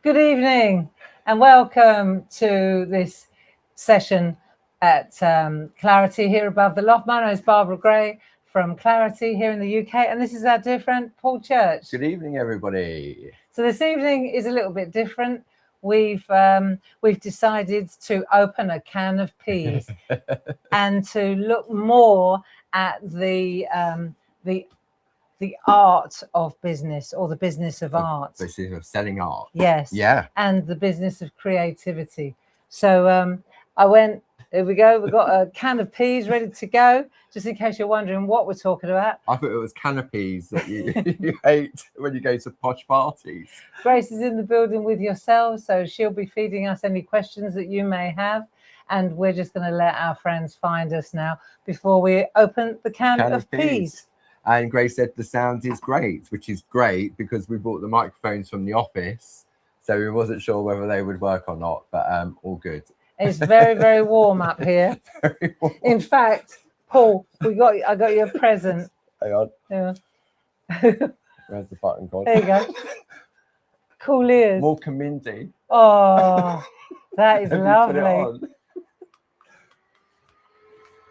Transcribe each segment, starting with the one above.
Good evening and welcome to this session at Clarity here above the loft. My name is Barbara Gray from Clarity here in the UK, and this is our dear friend Paul Church. Good evening, everybody. So this evening is a little bit different. We've decided to open a can of peas and to look more at the art of business, or the business of art. Business of selling art. Yes. Yeah. And the business of creativity. So I went, here we go. We've got a can of peas ready to go, just in case you're wondering what we're talking about. I thought it was canopies that you hate when you go to posh parties. Grace is in the building with yourselves, so she'll be feeding us any questions that you may have. And we're just going to let our friends find us now before we open the can of peas. And Grace said the sound is great, which is great because we bought the microphones from the office, so we wasn't sure whether they would work or not, but all good. It's very, very warm up here. Very warm. In fact, Paul, I got you a present. Hang on. Yeah. Where's the button gone? There you go. Cool ears. Walker Mindy. Oh, that is Have you lovely. put it on?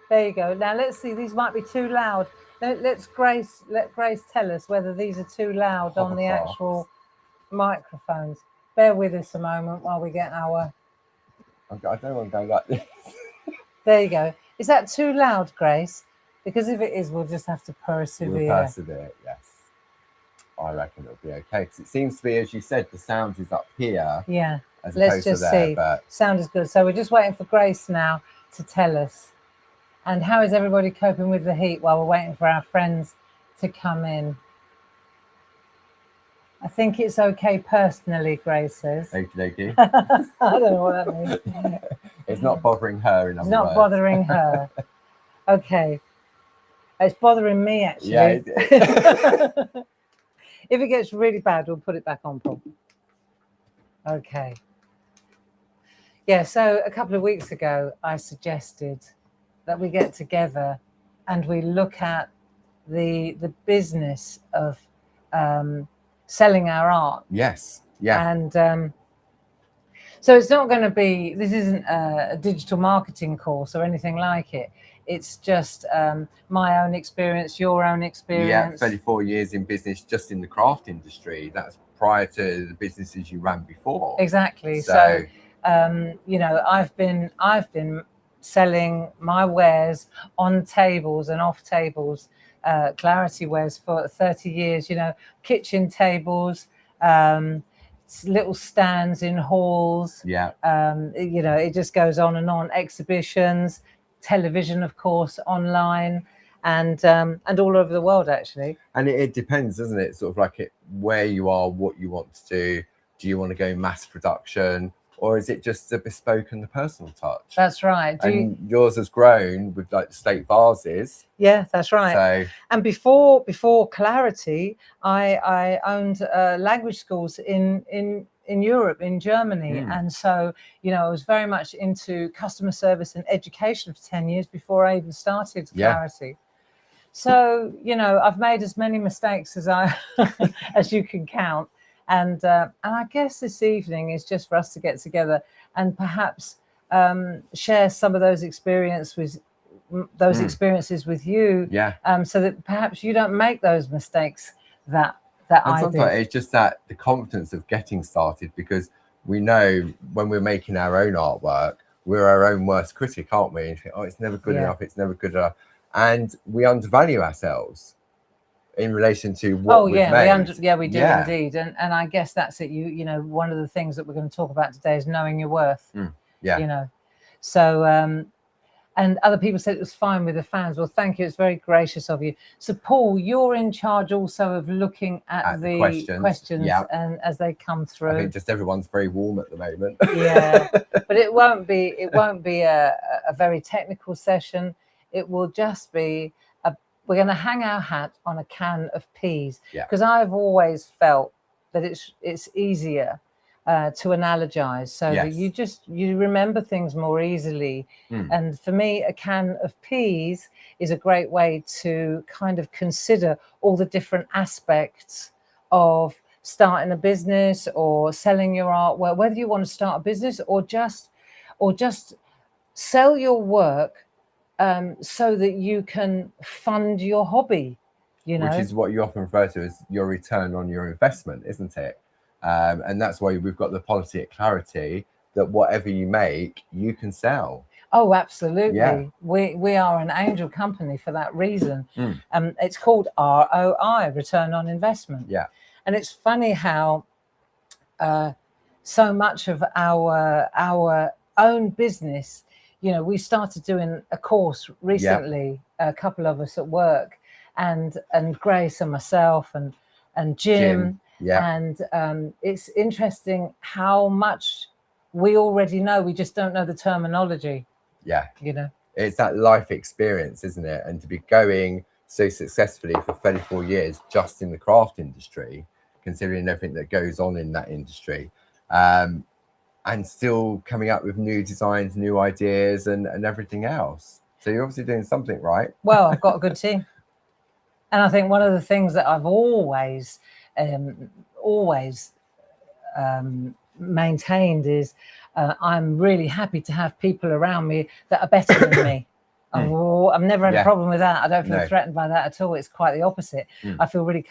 There you go. Now let's see. These might be too loud. Let Grace tell us whether these are too loud on the actual microphones. Bear with us a moment while we get our. I don't want to go like this. There you go. Is that too loud, Grace? Because if it is, we'll just have to persevere. We'll persevere, yes. I reckon it'll be okay because it seems to be, as you said, the sound is up here. Yeah. As Let's opposed just to there, see. but Sound is good. So we're just waiting for Grace now to tell us. And how is everybody coping with the heat while we're waiting for our friends to come in? I think it's okay personally, Grace says. Okey-dokey. I don't know what that means. It's not bothering her, in other It's not words. bothering her. Okay. It's bothering me, actually. Yeah. If it gets really bad, we'll put it back on, Paul. Okay. Yeah, so a couple of weeks ago, I suggested that we get together and we look at the business of selling our art. Yes. Yeah. And so it's not going to be, this isn't a digital marketing course or anything like it. It's just my own experience, your own experience. Yeah, 34 years in business, just in the craft industry. That's prior to the businesses you ran before. Exactly. So you know, I've been selling my wares on tables and off tables, Clarity wares, for 30 years, you know, kitchen tables, little stands in halls. Yeah. You know, it just goes on and on. Exhibitions, television, of course, online, and all over the world, actually. And it depends, doesn't it? Sort of like where you are, what you want to do. Do you want to go mass production? Or is it just the bespoke and the personal touch? That's right. Yours has grown with like the slate vases. Yeah, that's right. So, and before Clarity, I owned language schools in Europe, in Germany. And so, you know, I was very much into customer service and education for 10 years before I even started Clarity. So, you know, I've made as many mistakes as as you can count. And I guess this evening is just for us to get together and perhaps share some of those experiences with you. Yeah. So that perhaps you don't make those mistakes that I did. It's just that the confidence of getting started, because we know when we're making our own artwork, we're our own worst critic, aren't we? And think, oh, it's never good enough. It's never good enough. And we undervalue ourselves in relation to what we've made. We do indeed. And I guess that's it. You know, one of the things that we're going to talk about today is knowing your worth. Yeah. You know, so and other people said it was fine with the fans. Well, thank you. It's very gracious of you. So, Paul, you're in charge also of looking at the questions and as they come through. I think just everyone's very warm at the moment. Yeah, but it won't be a very technical session. It will just be we're going to hang our hat on a can of peas, because I've always felt that it's easier to analogize, so that you remember things more easily. And for me, a can of peas is a great way to kind of consider all the different aspects of starting a business or selling your artwork, whether you want to start a business or just sell your work so that you can fund your hobby, you know. Which is what you often refer to as your return on your investment, isn't it? And that's why we've got the policy at Clarity that whatever you make, you can sell. Oh, absolutely. Yeah. We are an angel company for that reason. It's called ROI, return on investment. Yeah. And it's funny how so much of our own business, you know, we started doing a course recently, a couple of us at work, and Grace and myself and Jim. Yeah. And it's interesting how much we already know. We just don't know the terminology. Yeah. You know, it's that life experience, isn't it? And to be going so successfully for 34 years just in the craft industry, considering everything that goes on in that industry, and still coming up with new designs, new ideas, and everything else. So you're obviously doing something right. Well, I've got a good team. And I think one of the things that I've always maintained is I'm really happy to have people around me that are better than me. I've never had a problem with that. I don't feel threatened by that at all. It's quite the opposite. I feel really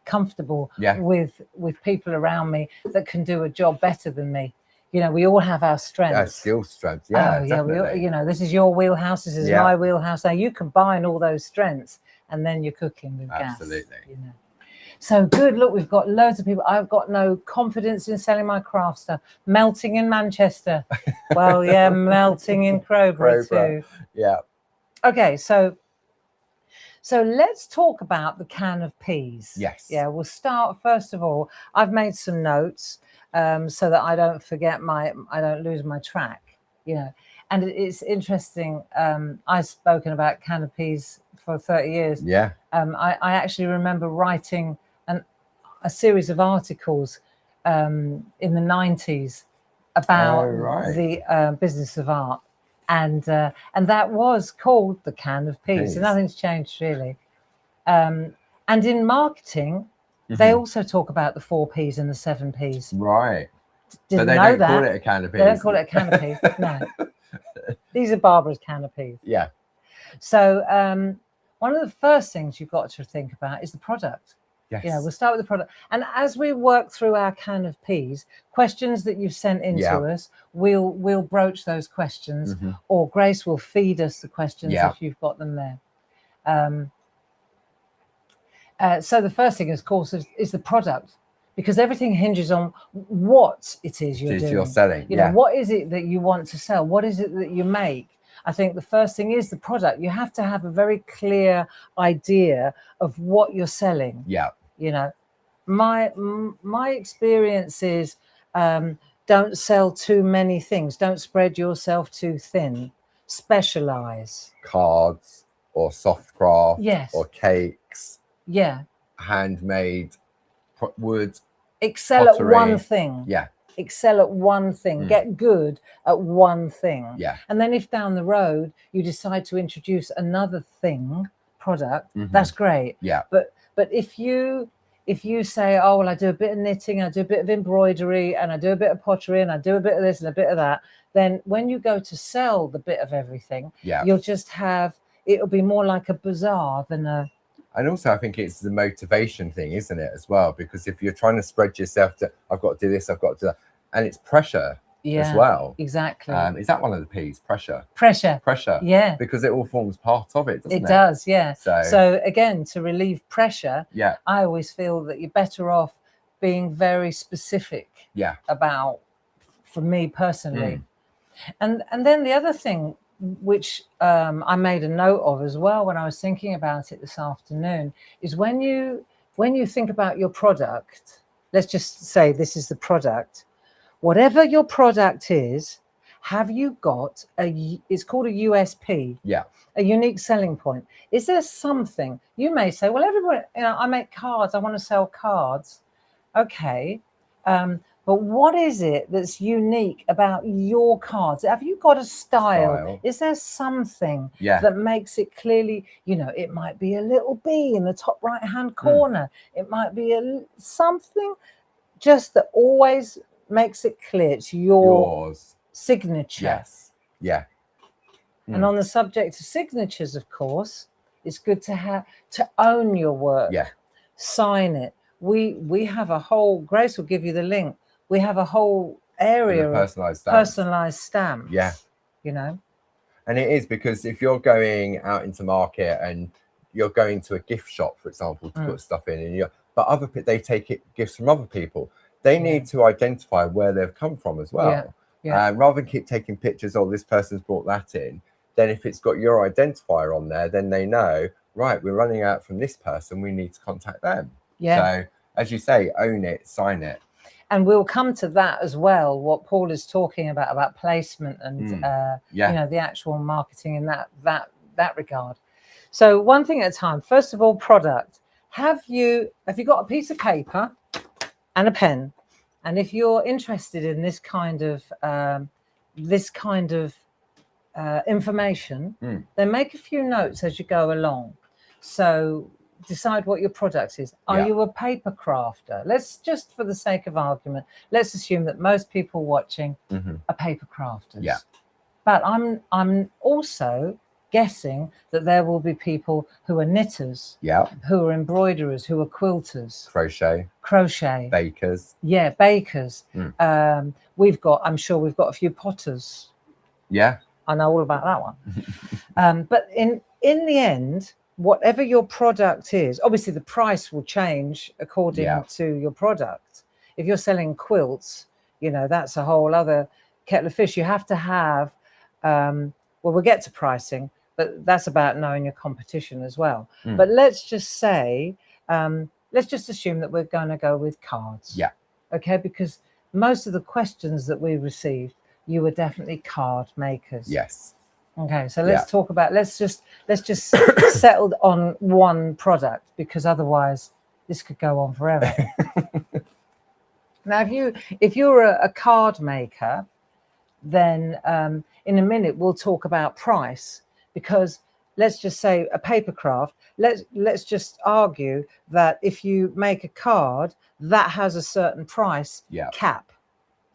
comfortable with people around me that can do a job better than me. You know, we all have our strengths. Our skill strengths, yeah. You know, this is your wheelhouse, this is my wheelhouse. Now you combine all those strengths and then you're cooking with gas. Absolutely. You know. So good. Look, we've got loads of people. I've got no confidence in selling my craft stuff. Melting in Manchester. Well, yeah, melting in Crowborough too. Yeah. Okay, so let's talk about the can of peas. Yes. Yeah, we'll start first of all. I've made some notes so that I don't forget I don't lose my track. You know, and it's interesting. I've spoken about can of peas for 30 years. Yeah. I actually remember writing a series of articles in the 90s about the business of art, and that was called the can of peas. So nothing's changed really. And in marketing, they also talk about the 4 Ps and the 7 Ps. Right. Didn't but they know don't call it a can of peas. They don't call it a can of peas. No. These are Barbara's can of peas. Yeah. So one of the first things you've got to think about is the product. Yes. You know, we'll start with the product. And as we work through our can of peas, questions that you've sent into us, we'll broach those questions, or Grace will feed us the questions if you've got them there. So the first thing, of course, is the product, because everything hinges on what it is you're doing. You're selling. You know, what is it that you want to sell? What is it that you make? I think the first thing is the product. You have to have a very clear idea of what you're selling. Yeah. You know, my experience is don't sell too many things. Don't spread yourself too thin. Specialize. Cards or soft craft. Yes. Or cakes. Yeah. Handmade wood. Excel pottery. at one thing. Yeah. Excel at one thing. Get good at one thing. Yeah. And then if down the road you decide to introduce another product, that's great. Yeah. But if you say, oh well, I do a bit of knitting, I do a bit of embroidery, and I do a bit of pottery, and I do a bit of this and a bit of that, then when you go to sell the bit of everything, you'll just it'll be more like a bazaar than a. And also, I think it's the motivation thing, isn't it, as well? Because if you're trying to spread yourself to, I've got to do this, I've got to do that, and it's pressure as well. Exactly. Is that one of the P's? Pressure. Pressure. Yeah. Because it all forms part of it, doesn't it? It does, yeah. So again, to relieve pressure, I always feel that you're better off being very specific about, for me personally. And then the other thing, which I made a note of as well when I was thinking about it this afternoon, is when you think about your product, let's just say this is the product, whatever your product is, have you got it's called a USP, a unique selling point? Is there something you may say, well, everybody, you know, I make cards, I want to sell cards. Okay. But what is it that's unique about your cards? Have you got a style? Is there something that makes it clearly, you know, it might be a little bee in the top right-hand corner. It might be something just that always makes it clear it's Yours. signature. Yes. Yeah. And on the subject of signatures, of course, it's good to own your work. Yeah. Sign it. We have a whole, Grace will give you the link. We have a whole area of personalized stamps. Yeah. You know. And it is, because if you're going out into market and you're going to a gift shop, for example, to put stuff in, and but other people, they take gifts from other people. They need to identify where they've come from as well. Yeah. Rather than keep taking pictures, oh, this person's brought that in. Then if it's got your identifier on there, then they know, right, we're running out from this person, we need to contact them. Yeah. So as you say, own it, sign it. And we'll come to that as well, what Paul is talking about placement and you know, the actual marketing in that regard. So one thing at a time. First of all, product. Have you got a piece of paper and a pen? And if you're interested in this kind of information, then make a few notes as you go along. So decide what your product is. Are you a paper crafter? Let's just, for the sake of argument, let's assume that most people watching are paper crafters. Yeah. But I'm also guessing that there will be people who are knitters, who are embroiderers, who are quilters, crochet, bakers. Yeah, bakers. I'm sure we've got a few potters. Yeah. I know all about that one. But in the end, whatever your product is, obviously the price will change according to your product. If you're selling quilts, you know, that's a whole other kettle of fish. You have to have, well, we'll get to pricing, but that's about knowing your competition as well. But let's just say, let's just assume that we're going to go with cards. Yeah. Okay, because most of the questions that we received, you were definitely card makers. Yes. Okay, so let's talk about, let's just settle on one product, because otherwise this could go on forever. Now, if you're a card maker, then in a minute we'll talk about price, because let's just say a paper craft, let's just argue that if you make a card that has a certain price cap,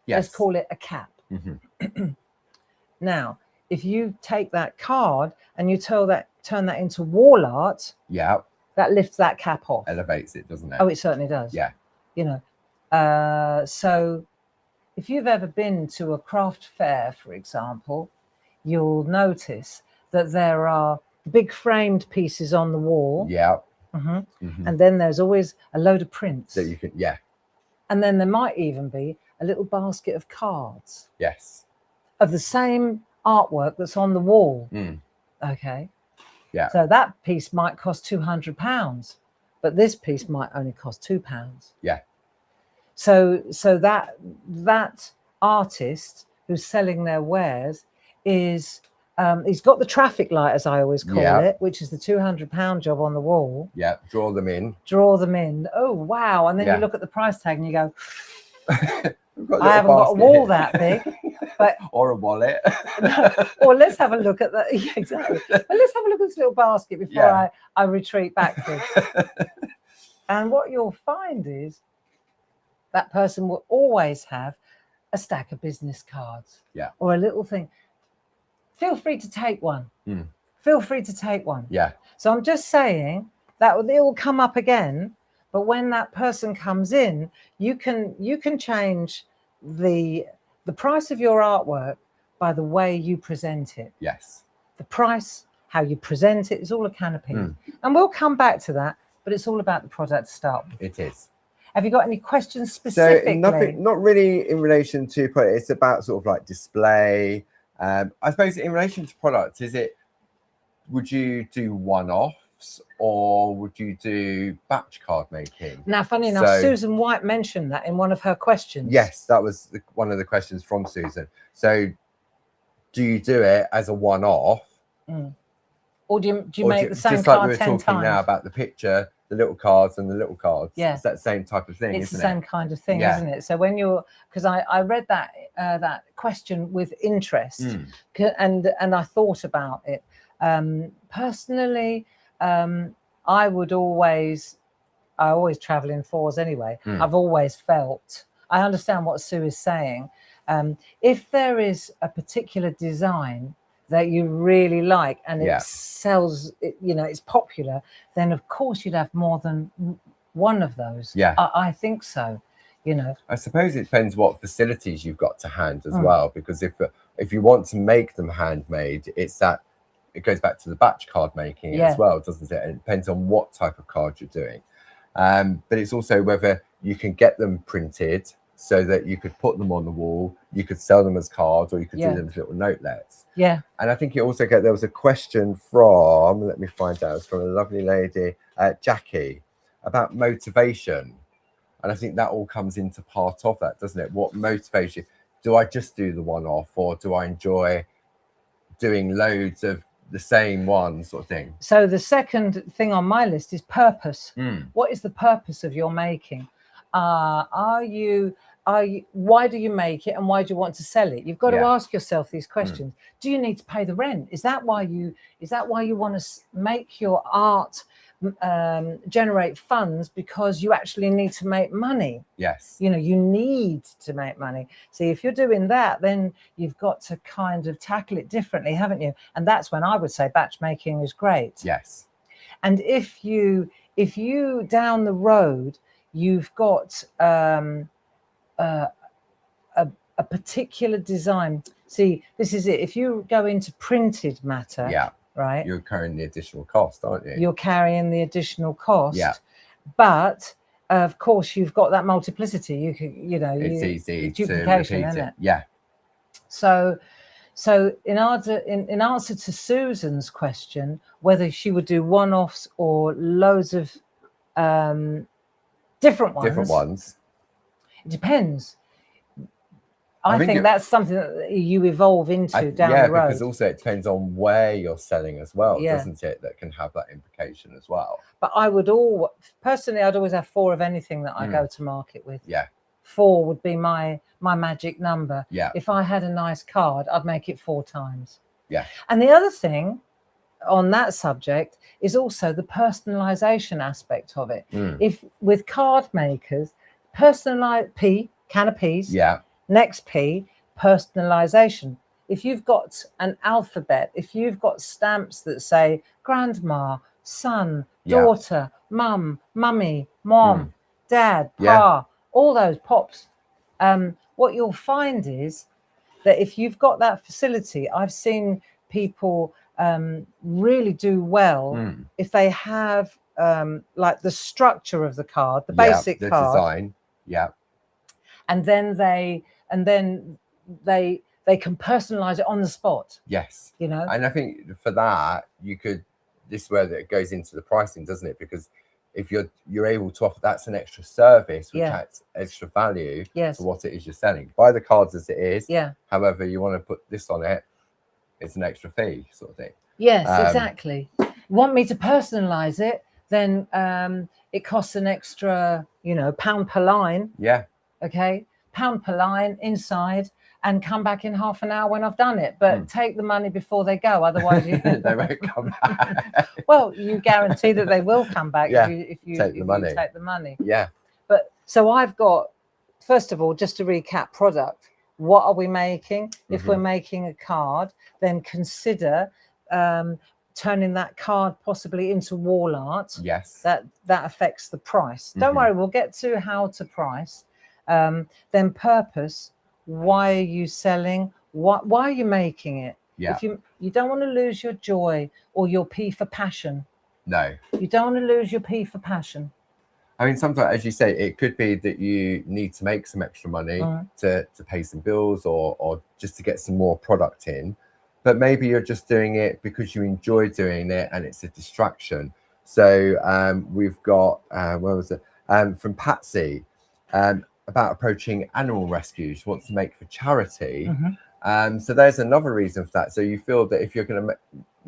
let's call it a cap. Now, if you take that card and you turn that into wall art, that lifts that cap off, elevates it, doesn't it? Oh, it certainly does. Yeah. You know, so if you've ever been to a craft fair, for example, you'll notice that there are big framed pieces on the wall. And then there's always a load of prints that you can, and then there might even be a little basket of cards. Yes. Of the same artwork that's on the wall. Okay. Yeah. So that piece might cost £200, but this piece might only cost £2. Yeah. So that artist who's selling their wares is he's got the traffic light, as I always call it, which is the £200 job on the wall. Yeah. Draw them in. Oh wow! And then you look at the price tag and you go, I haven't got a wall that big. But, or a wallet. Or let's have a look at that. Yeah, exactly. But let's have a look at this little basket before I retreat backwards. And what you'll find is that person will always have a stack of business cards. Yeah. Or a little thing. Feel free to take one. Feel free to take one. Yeah. So I'm just saying that it will come up again. But when that person comes in, you can change the price of your artwork by the way you present it. Yes. The price, how you present it, is all a can of peas. And we'll come back to that, but it's all about the product to start with. It is. Have you got any questions specifically? So not really in relation to product. It's about sort of like display. I suppose in relation to products, would you do one-offs or would you do batch card making? Now, funny enough, Susan White mentioned that in one of her questions. Yes, that was one of the questions from Susan. So do you do it as a one-off? Or do you make the same card 10 times? Just like we were talking now about the picture, the little cards and the little cards. Yeah. It's that same type of thing, It's the same kind of thing, isn't it? So when because I read that question with interest, and I thought about it. Personally, I would always I always travel in fours anyway. I've always felt, I understand what Sue is saying. If there is a particular design that you really like and it sells, you know, it's popular, then of course you'd have more than one of those. Yeah, I think so. You know, I suppose it depends what facilities you've got to hand as well, because if you want to make them handmade, it's that it goes back to the batch card making as well, doesn't it? And it depends on what type of card you're doing, but it's also whether you can get them printed so that you could put them on the wall, you could sell them as cards, or you could do them as little notelets. Yeah. And I think it also there was a question from, let me find out, it's from a lovely lady, Jackie, about motivation. And I think that all comes into part of that, doesn't it? What motivates you? Do I just do the one-off, or do I enjoy doing loads of the same one sort of thing? So the second thing on my list is purpose. What is the purpose of your making? Why do you make it, and why do you want to sell it? You've got to ask yourself these questions. Do you need to pay the rent? Is that why you want to make your art generate funds, because you actually need to make money? Yes. You know, you need to make money. See, if you're doing that, then you've got to kind of tackle it differently, haven't you? And that's when I would say batch making is great. Yes. And if you down the road you've got a particular design. See, this is it. If you go into printed matter, right, you're carrying the additional cost, aren't you? You're carrying the additional cost. But of course, you've got that multiplicity. You can, you know, it's easy duplication, to repeat isn't it? Yeah. So in answer to Susan's question, whether she would do one-offs or loads of different ones, it depends. I think that's something that you evolve into down the road. Because also it depends on where you're selling as well, doesn't it? That can have that implication as well. But I'd always have 4 of anything that I go to market with. Yeah. 4 would be my magic number. Yeah. If I had a nice card, I'd make it 4 times. Yeah. And the other thing on that subject is also the personalization aspect of it. If with card makers, personalize can of peas. Yeah. Next P, personalization. If you've got an alphabet, if you've got stamps that say grandma, son, daughter, mum, mummy, mom, dad, pa, all those pops, what you'll find is that if you've got that facility, I've seen people really do well if they have like the structure of the card, the basic the card, design, and then they can personalize it on the spot. Yes. You know, and I think for that this is where it goes into the pricing, doesn't it? Because if you're able to offer, that's an extra service which adds extra value to what it is you're selling. Buy the cards as it is. However you want to put this on it, it's an extra fee sort of thing. Yes, exactly. You want me to personalize it, then it costs an extra, you know, £1 per line. Okay, £1 per line inside, and come back in half an hour when I've done it. But take the money before they go, otherwise you they won't come back. Well, you guarantee that they will come back if you take the money. Yeah. But so I've got, first of all, just to recap, product. What are we making? If we're making a card, then consider turning that card possibly into wall art. Yes. That affects the price. Don't worry, we'll get to how to price. Then purpose. Why are you selling? Why are you making it? If you don't want to lose your joy or your P for passion. No. You don't want to lose your P for passion. I mean, sometimes, as you say, it could be that you need to make some extra money to pay some bills or just to get some more product in. But maybe you're just doing it because you enjoy doing it and it's a distraction. So we've got, where was it? From Patsy, about approaching animal rescues. She wants to make for charity. So there's another reason for that. So you feel that if you're going to make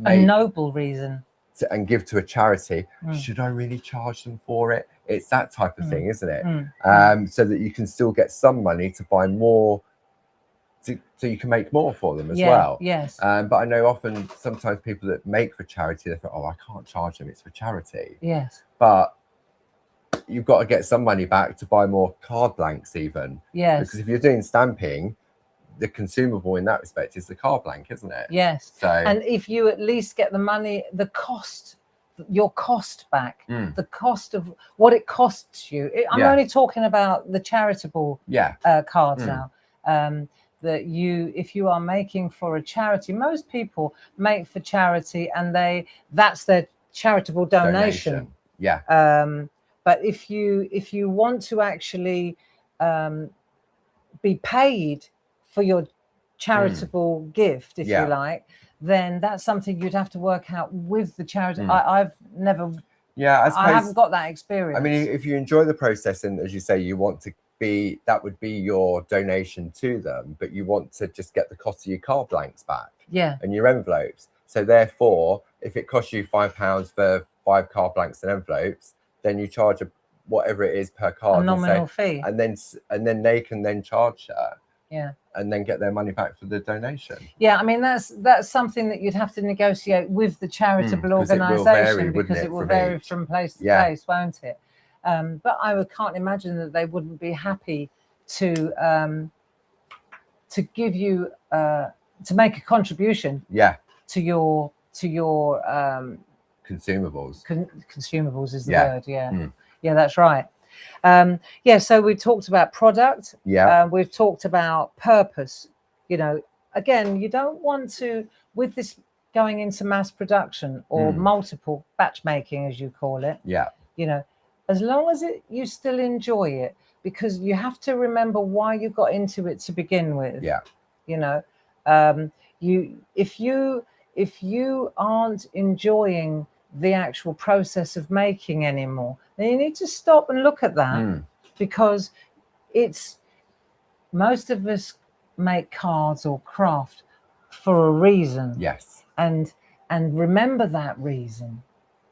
a noble reason and give to a charity, should I really charge them for it? It's that type of thing, isn't it? So that you can still get some money to buy more, so you can make more for them as well. Yes. But I know sometimes people that make for charity, they think, oh, I can't charge them, it's for charity. Yes. But you've got to get some money back to buy more card blanks even. Yes. Because if you're doing stamping, the consumable in that respect is the card blank, isn't it? Yes. So, and if you at least get the money, your cost back, the cost of what it costs you. I'm only talking about the charitable cards now. That if you are making for a charity, most people make for charity, and that's their charitable donation. Yeah. But if you want to actually be paid for your charitable gift, if you like, then that's something you'd have to work out with the charity. I've never, I haven't got that experience. I mean, if you enjoy the process, and as you say, you want to be, that would be your donation to them, but you want to just get the cost of your card blanks back, and your envelopes. So therefore, if it costs you £5 for 5 card blanks and envelopes, then you charge whatever it is per card, a nominal fee, and then they can then charge that. Yeah. And then get their money back for the donation. Yeah, I mean that's something that you'd have to negotiate with the charitable organisation, because it will vary from place to place, won't it? But I can't imagine that they wouldn't be happy to give you to make a contribution. To your consumables. Consumables is the word. Yeah, that's right. So we talked about product. We've talked about purpose. You know, again, you don't want to, with this going into mass production or multiple batch making, as you call it. You know, as long as you still enjoy it, because you have to remember why you got into it to begin with. You know, if you aren't enjoying the actual process of making anymore, then you need to stop and look at that, because most of us make cards or craft for a reason. And remember that reason.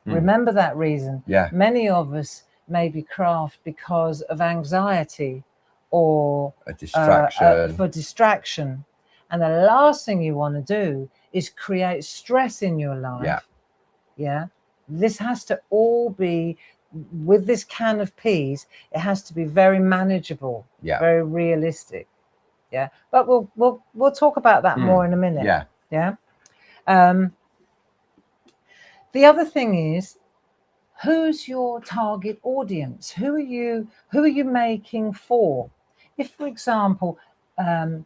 Remember that reason. Many of us maybe craft because of anxiety or a distraction. For distraction. And the last thing you want to do is create stress in your life. This has to all be, with this can of peas, it has to be very manageable, very realistic. But we'll talk about that more in a minute. The other thing is, who's your target audience? Who are you making for? If, for example, let's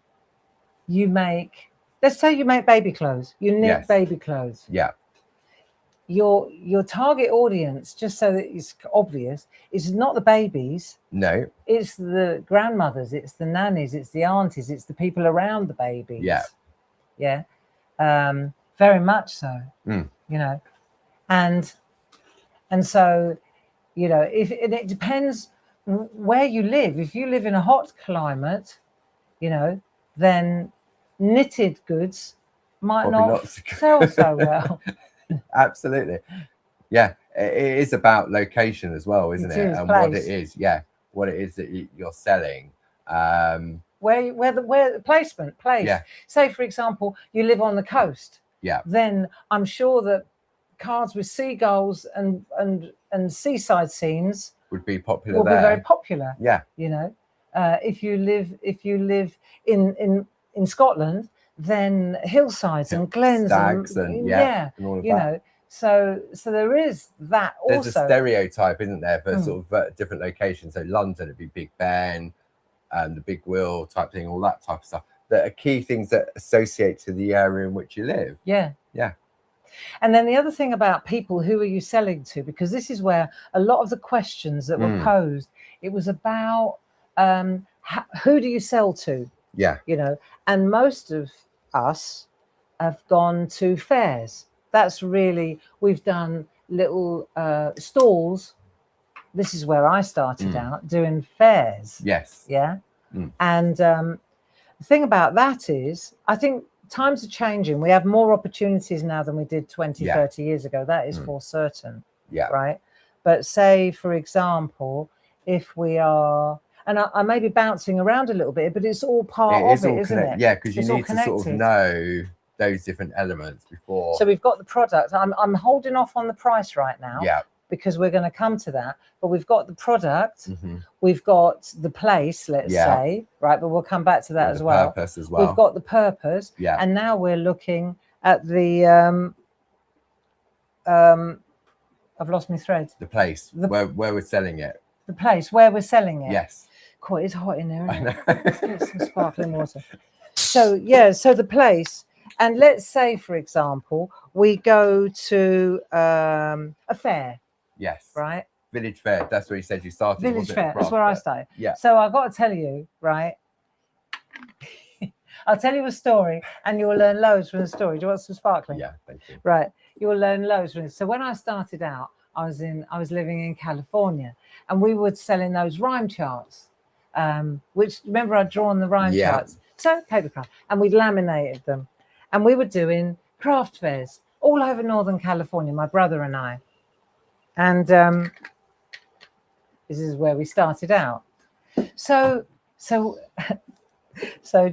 say you make baby clothes, you knit baby clothes. Your target audience, just so that it's obvious, is not the babies. No. It's the grandmothers, it's the nannies, it's the aunties, it's the people around the babies. Very much so. You know, and so, you know, it depends where you live. If you live in a hot climate, you know, then knitted goods might not sell so well. Absolutely. It is about location as well, isn't it? And what it is, what it is that you're selling. Where the placement. Say, for example, you live on the coast. Then I'm sure that cards with seagulls and seaside scenes would be popular. Be very popular. You know, if you live in Scotland, then hillsides and glens stags and all of you know, so there is that. There's also a stereotype, isn't there, for sort of different locations. So London, it'd be Big Ben and the Big Wheel type thing, all that type of stuff, that are key things that associate to the area in which you live. And then the other thing about people, who are you selling to? Because this is where a lot of the questions that were posed, it was about who do you sell to? You know, and most of us have gone to fairs. That's really, we've done little stalls. This is where I started out, doing fairs. And the thing about that is, I think times are changing. We have more opportunities now than we did 20, 30 years ago. That is for certain. Right. But say, for example, if we are, and I may be bouncing around a little bit, but it's all part of it, isn't it? Yeah, because you need to sort of know those different elements before. So we've got the product. I'm holding off on the price right now. because we're going to come to that. But we've got the product, we've got the place, let's say, right? But we'll come back to that as well. Purpose as well. We've got the purpose, and now we're looking at the I've lost my thread. The place where we're selling it. The place where we're selling it. Yes. Cool, it's hot in there, isn't it? Let's get some sparkling water. So so the place, and let's say, for example, we go to a fair. Yes. Right. Village fair. That's where you said you started. Village fair. That's where I started. Yeah. So I've got to tell you, right? I'll tell you a story, and you'll learn loads from the story. Do you want some sparkling? Yeah, thank you. Right. You will learn loads from it. So when I started out, I was living in California, and we were selling those rhyme charts. Which, remember, I'd drawn the rhyme charts. So paper craft, and we'd laminated them, and we were doing craft fairs all over Northern California, my brother and I. And this is where we started out. So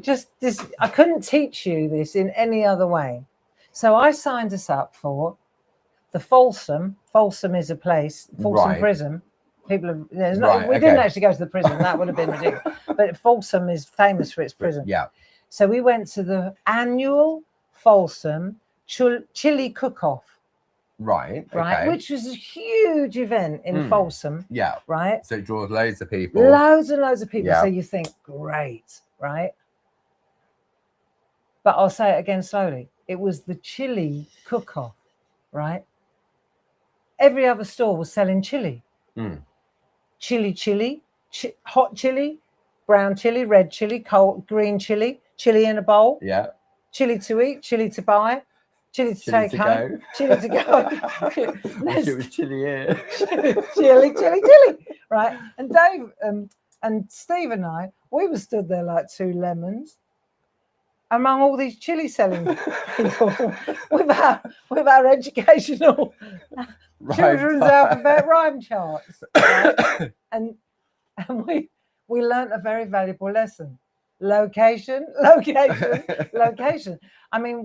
just this, I couldn't teach you this in any other way. So I signed us up for the Folsom. Folsom is a place, Folsom Prison. People have, we didn't actually go to the prison. That would have been ridiculous. But Folsom is famous for its prison. Yeah. So we went to the annual Folsom Chili Cook-Off. Right. Right. Which was a huge event in Folsom. Yeah. Right. So it draws loads of people. Loads and loads of people. Yeah. So you think, great, right? But I'll say it again slowly. It was the chili cook-off, right? Every other store was selling chili. Chili, hot chili, brown chili, red chili, cold, green chili, chili in a bowl. Yeah. Chili to eat, chili to buy, chili to take home, chili to go. It was chili here. chili. Right. And Dave and Steve and I, we were stood there like two lemons among all these chili selling people with our educational children's alphabet rhyme charts. Right? and we learnt a very valuable lesson. Location. I mean,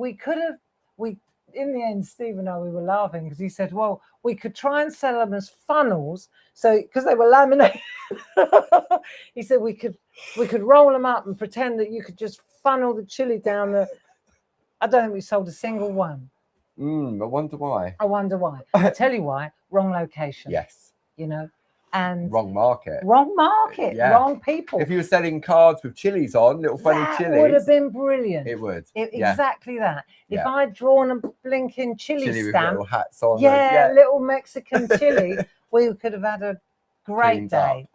in the end, Steve and I, we were laughing because he said, well, we could try and sell them as funnels. So, because they were laminated, he said we could roll them up and pretend that you could just funnel the chili down the. I don't think we sold a single one. I wonder why. I tell you why. Wrong location. Yes. And wrong market. Yeah. Wrong people. If you were selling cards with chilies on, little funny chilies, that would have been brilliant. It would. Exactly that. If I'd drawn a blinking chili stamp, with little hats on. Little Mexican chili, we could have had a great day.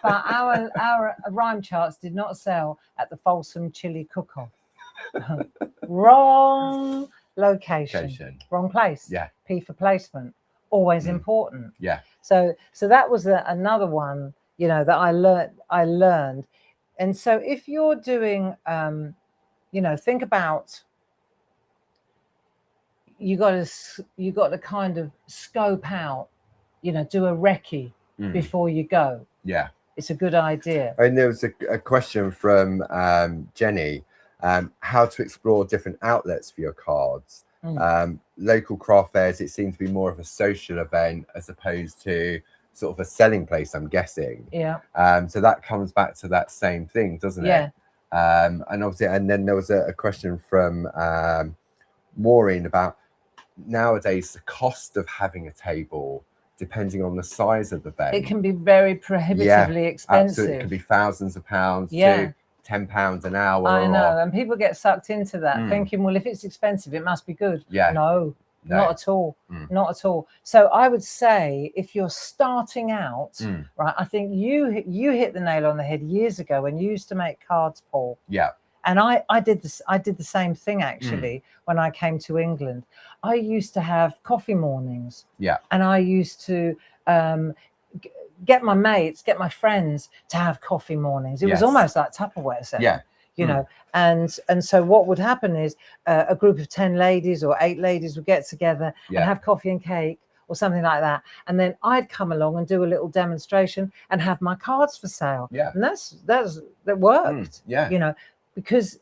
But our rhyme charts did not sell at the Folsom Chili Cook-Off. Wrong location. Wrong place. Yeah. P for placement. Always important. Yeah. So that was another one, that I learned. And so if you're doing, think about, you got to kind of scope out, do a recce before you go. Yeah. It's a good idea. And there was a question from Jenny, how to explore different outlets for your cards. Local craft fairs, it seemed to be more of a social event as opposed to sort of a selling place, I'm guessing. Yeah. So that comes back to that same thing, doesn't it? Yeah. And obviously, and then there was a question from Maureen about nowadays the cost of having a table, depending on the size of the event. It can be very prohibitively expensive. Absolutely. It could be thousands of pounds to £10 an hour. I know, and people get sucked into that, thinking, well, if it's expensive, it must be good. Yeah. No, not at all. Not at all. So I would say if you're starting out, right, I think you hit the nail on the head years ago when you used to make cards, Paul. Yeah. And I did this. I did the same thing actually when I came to England. I used to have coffee mornings. Yeah. And I used to get my friends to have coffee mornings. It was almost like Tupperware setting. Yeah. And so what would happen is a group of 10 ladies or 8 ladies would get together and have coffee and cake or something like that. And then I'd come along and do a little demonstration and have my cards for sale. Yeah. And that worked. Because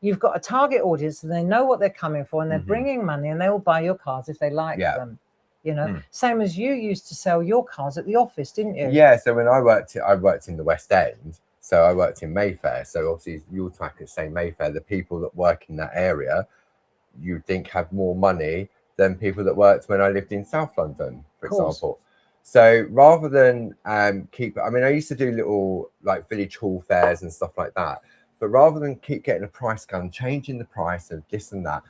you've got a target audience and they know what they're coming for and they're bringing money and they will buy your cards if they like them. you know. Same as you used to sell your cards at the office, didn't you? Yeah, so when I worked in the West End, so I worked in Mayfair. So obviously you automatically say Mayfair, the people that work in that area, you'd think have more money than people that worked when I lived in South London, for example. So rather than I used to do little like village hall fairs and stuff like that, but rather than keep getting a price gun, changing the price of this and that,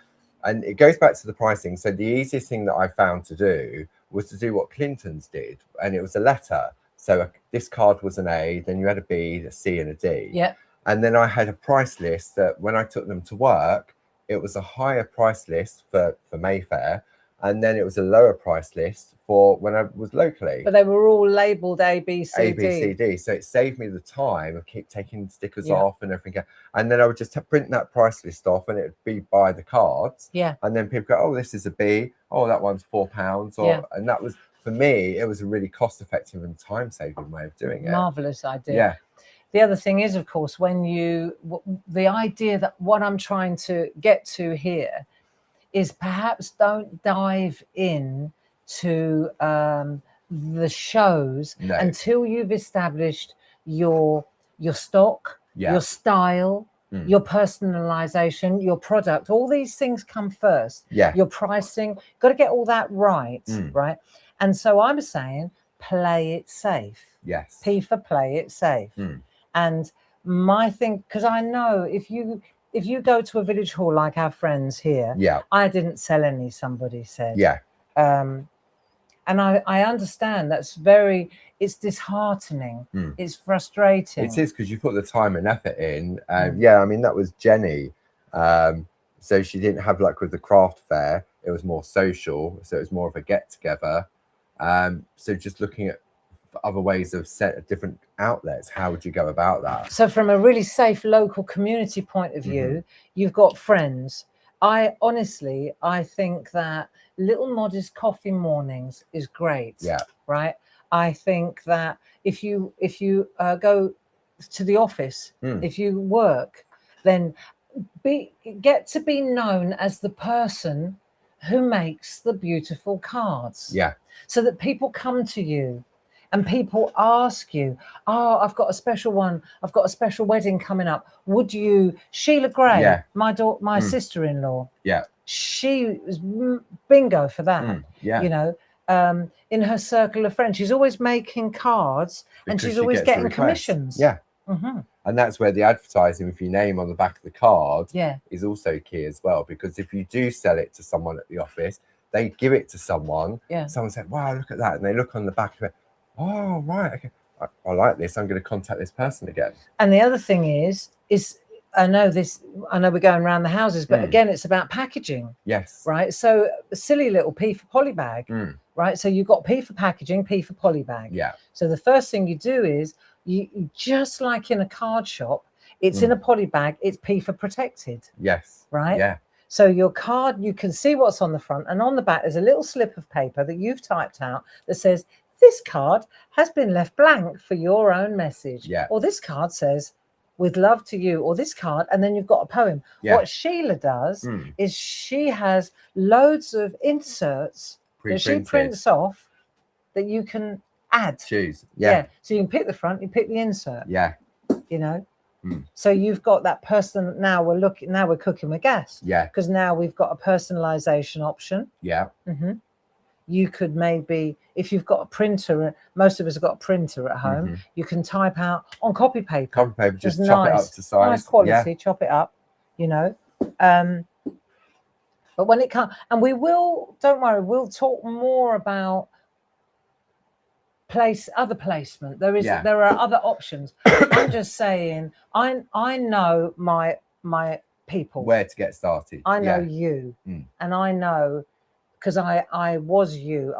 and it goes back to the pricing. So the easiest thing that I found to do was to do what Clinton's did, and it was a letter. So this card was an A, then you had a B, a C, and a D. Yeah. And then I had a price list that when I took them to work, it was a higher price list for Mayfair, and then it was a lower price list for when I was locally. But they were all labelled A, B, C, A, B, C, D. So it saved me the time of keep taking stickers Yeah. off and everything. And then I would just print that price list off, and it would be by the cards. Yeah. And then people go, oh, this is a B. Oh, that one's £4. Or Yeah. And that was, for me, it was a really cost-effective and time-saving way of doing it. Marvellous idea. Yeah. The other thing is, of course, the idea that what I'm trying to get to here is perhaps don't dive in to the shows until you've established your stock, your style, your personalization, your product. All these things come first. Yeah. Your pricing, got to get all that right, right? And so I'm saying play it safe. Yes. P for play it safe. And my thing, because I know if you go to a village hall like our friends here, I didn't sell any, somebody said. Yeah. And I understand it's disheartening. It's frustrating. It is, because you put the time and effort in. Yeah, I mean, that was Jenny. So she didn't have like with the craft fair, it was more social. So it was more of a get together. So just looking at other ways of different outlets, how would you go about that? So from a really safe local community point of view, you've got friends. I think that little modest coffee mornings is great. Yeah. Right. I think that if you go to the office, if you work, then get to be known as the person who makes the beautiful cards. Yeah. So that people come to you. And people ask you, oh, I've got a special one. I've got a special wedding coming up. Would you, Sheila Gray, my sister-in-law. Yeah. She was bingo for that. Yeah. You know, in her circle of friends, she's always making cards and she's always getting commissions. Yeah. And that's where the advertising with your name on the back of the card is also key as well. Because if you do sell it to someone at the office, they give it to someone. Yeah. Someone said, wow, look at that. And they look on the back of it. Oh, right. Okay. I like this. I'm going to contact this person again. And the other thing is I know we're going around the houses, but again, it's about packaging. Yes. Right. So a silly little P for poly bag. Right. So you've got P for packaging, P for poly bag. Yeah. So the first thing you do is you just like in a card shop, it's in a poly bag. It's P for protected. Yes. Right. Yeah. So your card, you can see what's on the front, and on the back, there's a little slip of paper that you've typed out that says, this card has been left blank for your own message. Yeah. Or this card says, with love to you, or this card, and then you've got a poem. Yeah. What Sheila does is she has loads of inserts that she prints off that you can add. Choose. Yeah. So you can pick the front, you pick the insert. Yeah. You know? So you've got that person. Now we're cooking with gas. Yeah. Because now we've got a personalization option. Yeah. You could maybe, if you've got a printer, most of us have got a printer at home, you can type out on copy paper. Copy paper, just chop it up to size. Nice quality, chop it up, you know. But when it comes, and we will, don't worry, we'll talk more about other placement. There are other options. I'm just saying, I know my people. Where to get started. I know you, and I know, because I was you,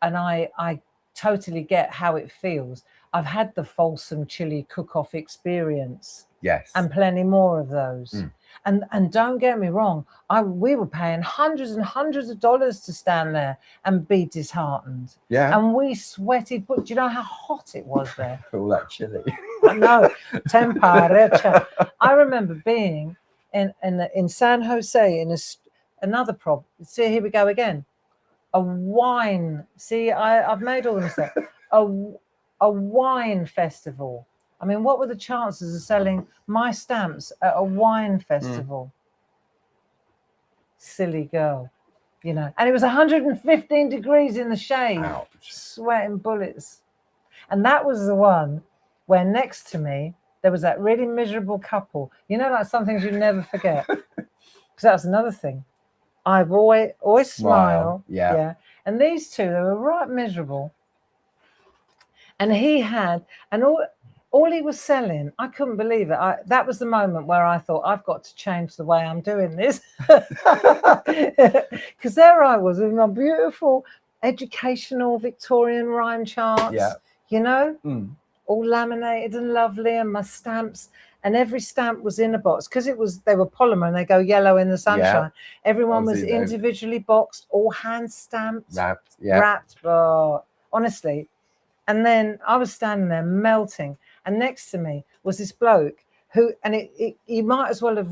and I totally get how it feels. I've had the Folsom chili cook-off experience. Yes. And plenty more of those. And don't get me wrong, we were paying hundreds and hundreds of dollars to stand there and be disheartened. Yeah. And we sweated, but do you know how hot it was there? All that chili. I know. Temperature. I remember being in San Jose in another problem. See, here we go again. a wine. See, I've made all this stuff. A wine festival. I mean, what were the chances of selling my stamps at a wine festival? Silly girl, you know. And it was 115 degrees in the shade, Ouch. sweating bullets. And that was the one where next to me there was that really miserable couple. You know, like some things you never forget. Because that's another thing. I've always smile. Yeah. And these two, they were right miserable. And he had, and all he was selling, I couldn't believe it. That was the moment where I thought, I've got to change the way I'm doing this. Because there I was with my beautiful educational Victorian rhyme charts, you know, all laminated and lovely, and my stamps. And every stamp was in a box because they were polymer and they go yellow in the sunshine. Everyone was individually boxed, all hand stamped, wrapped. Oh, honestly. And then I was standing there melting, and next to me was this bloke who, and he might as well have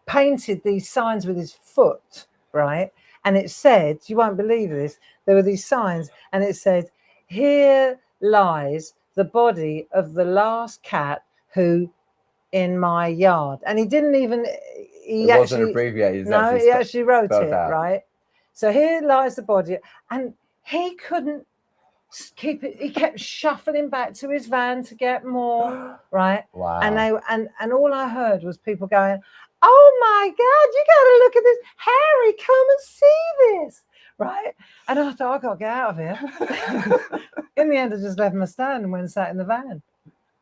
painted these signs with his foot, right? And it said, you won't believe this, there were these signs, and it said, "Here lies the body of the last cat who in my yard." And he didn't even, it wasn't abbreviated. No, he actually wrote it, right? So here lies the body, and he couldn't keep it. He kept shuffling back to his van to get more, right? Wow. And all I heard was people going, "Oh my God, you got to look at this, Harry, come and see this," right? And I thought, I got to get out of here. In the end, I just left my stand and went and sat in the van.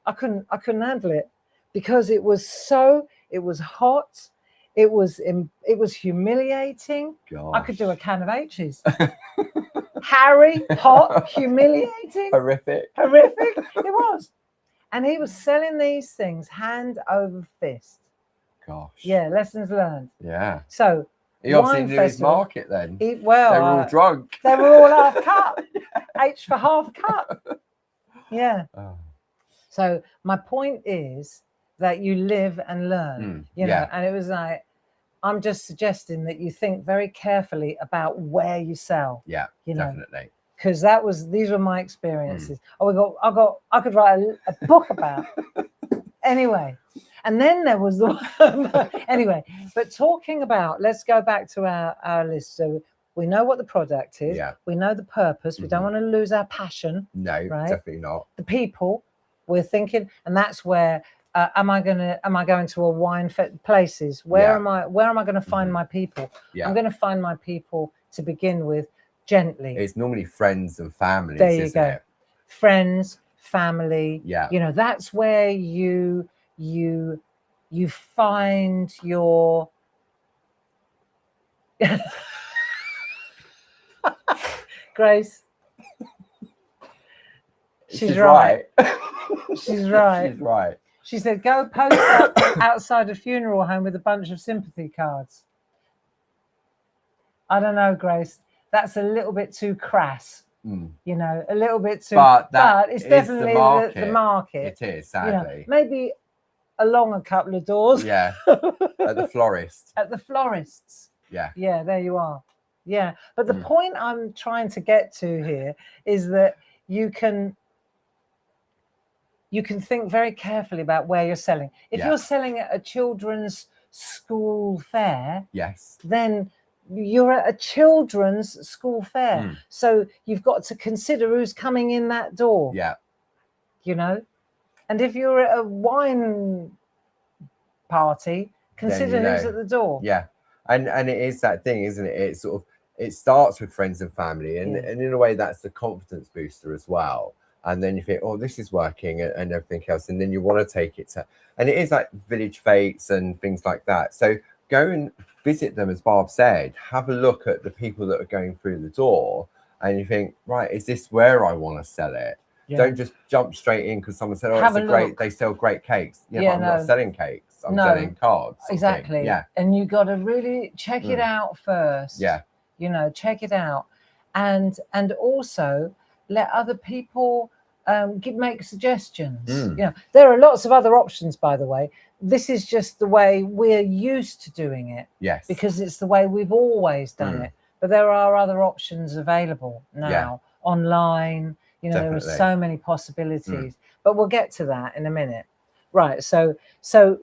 I couldn't handle it because it was hot. It was humiliating. Gosh. I could do a can of H's. Harry, hot, humiliating, horrific. It was. And he was selling these things hand over fist. Gosh. Yeah, lessons learned. Yeah. So he obviously knew his market then. Well, they were all drunk. They were all half cup. H for half cup. Yeah. Oh. So my point is that you live and learn, you know, and it was like, I'm just suggesting that you think very carefully about where you sell. Yeah, you know, definitely. Because these were my experiences. I could write a book about. Anyway, and then there was the anyway. But talking about, let's go back to our list. So we know what the product is. Yeah. We know the purpose. We don't want to lose our passion. No, right? Definitely not. The people we're thinking, and that's where. Am I going to a wine places? Where am I going to find my people? Yeah. I'm going to find my people to begin with gently. It's normally friends and family. There you go. Friends, family. Yeah. You know, that's where you find your Grace. She's right. She's right. She's right. She said, "Go post up outside a funeral home with a bunch of sympathy cards." I don't know, Grace. That's a little bit too crass. You know, a little bit too. But it's definitely the market. It is, sadly. You know, maybe along a couple of doors. Yeah. At the florist. At the florists. Yeah. Yeah, there you are. Yeah. But the point I'm trying to get to here is that you can think very carefully about where you're selling. If you're selling at a children's school fair, then you're at a children's school fair. So you've got to consider who's coming in that door. Yeah. You know? And if you're at a wine party, consider who's at the door. Yeah. And it is that thing, isn't it? It starts with friends and family, and in a way that's the confidence booster as well. And then you think, oh, this is working, and everything else. And then you want to take it to, and it is like village fetes and things like that. So go and visit them, as Barb said, have a look at the people that are going through the door, and you think, right, is this where I want to sell it? Yeah. Don't just jump straight in because someone said, oh, they sell great cakes. Yeah, but I'm not selling cakes. I'm selling cards. Exactly. Yeah. And you got to really check it out first. Yeah. You know, check it out. And also let other people make suggestions. You know, there are lots of other options, by the way. This is just the way we're used to doing it. Yes. Because it's the way we've always done it. but there are other options available now online. You know, there are so many possibilities, but we'll get to that in a minute. Right, so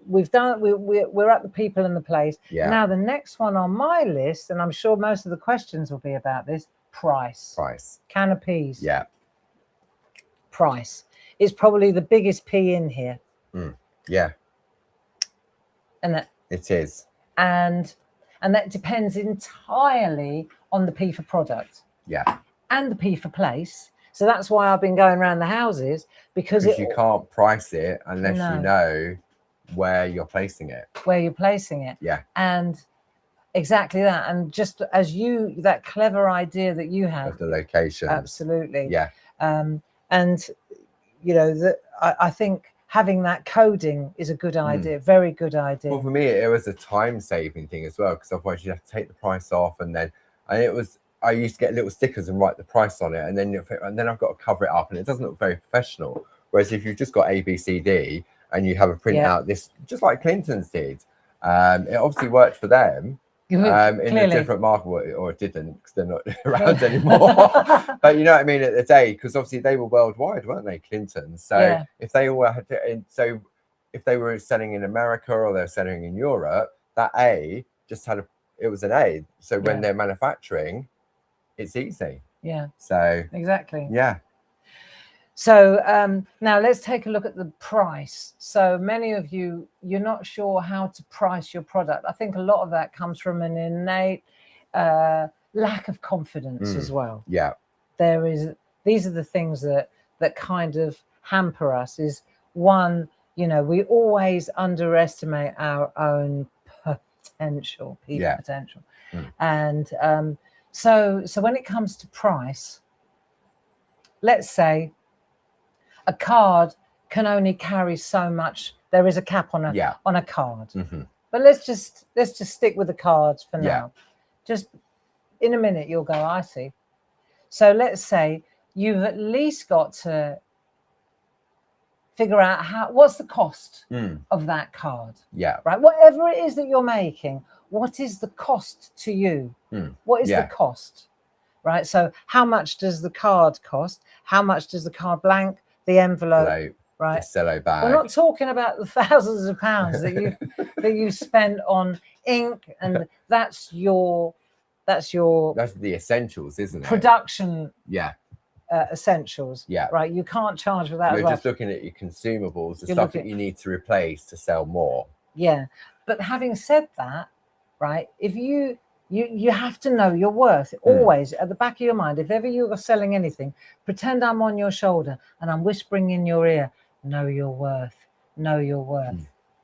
we've done, we're at the people and the place. Now the next one on my list, and I'm sure most of the questions will be about this, price. Can of peas. Price is probably the biggest P in here. And that it is. And that depends entirely on the P for product. And the P for place. So that's why I've been going around the houses, because you can't price it unless you know where you're placing it. And exactly that. And just as that clever idea that you had of the location. Absolutely. And you know, I think having that coding is a good idea. Very good idea. Well, for me, it was a time saving thing as well, because otherwise you'd have to take the price off, and I used to get little stickers and write the price on it, and then I've got to cover it up, and it doesn't look very professional. Whereas if you've just got ABCD and you have a printout, this just like Clinton's did, it obviously worked for them in a different market, or it didn't, because they're not around anymore. But you know what I mean, at the day, because obviously they were worldwide, weren't they, Clinton? So if they all had to, so if they were selling in America or they're selling in Europe, that A just had it was an A. So when they're manufacturing, it's easy. So exactly. So now let's take a look at the price. So many of you're not sure how to price your product. I think a lot of that comes from an innate lack of confidence as well. These are the things that kind of hamper us. Is one, you know, we always underestimate our own potential, potential. And so when it comes to price, let's say a card can only carry so much. There is a cap on a card. But let's just stick with the cards for now. Just in a minute you'll go, I see. So let's say you've at least got to figure out what's the cost of that card. Right. Whatever it is that you're making, what is the cost to you? What is the cost? Right. So how much does the card cost? How much does the card blank, the envelope, right? The cello bag. We're not talking about the thousands of pounds that you spent on ink, and that's the essentials, isn't it? Production. Essentials. Right. You can't charge for that. We're just looking at your consumables, the stuff that you need to replace to sell more. But having said that, right, if you have to know your worth always at the back of your mind. If ever you are selling anything, pretend I'm on your shoulder and I'm whispering in your ear, know your worth,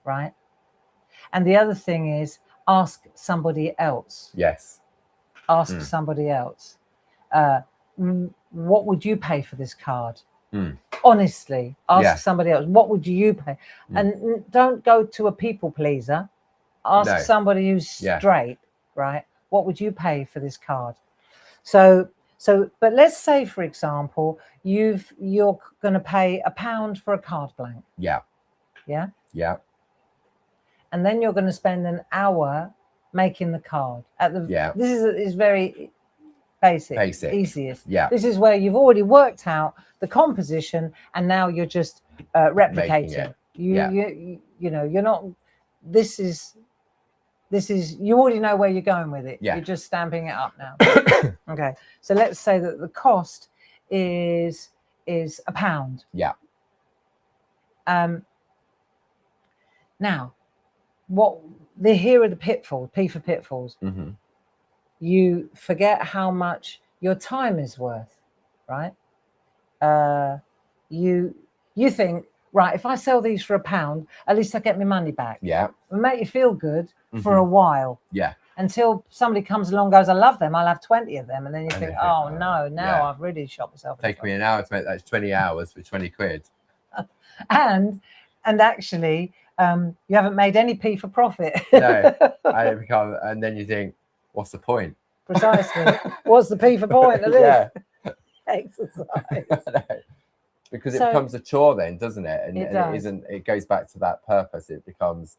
right? And the other thing is, ask somebody else. Ask somebody else. What would you pay for this card? Honestly, ask somebody else. What would you pay? And don't go to a people pleaser. Ask somebody who's straight, right? What would you pay for this card? So, but let's say, for example, you're going to pay £1 for a card blank. And then you're going to spend an hour making the card. This is very basic, easiest. This is where you've already worked out the composition, and now you're just replicating. You know, you're not. This is you already know where you're going with it. You're just stamping it up now. Okay, so let's say that the cost is £1. Now, here are the pitfalls. P for pitfalls. You forget how much your time is worth, right? You think, right, if I sell these for £1, at least I get my money back. It'll make you feel good for a while. Until somebody comes along and goes, I love them, I'll have 20 of them. And then you think, oh no, now I've really shot myself. Take me an hour to make those 20 hours for 20 quid. And actually, you haven't made any P for profit. And then you think, what's the point? Precisely. What's the P for point of this exercise? Because it becomes a chore then, doesn't it? And it goes back to that purpose. It becomes,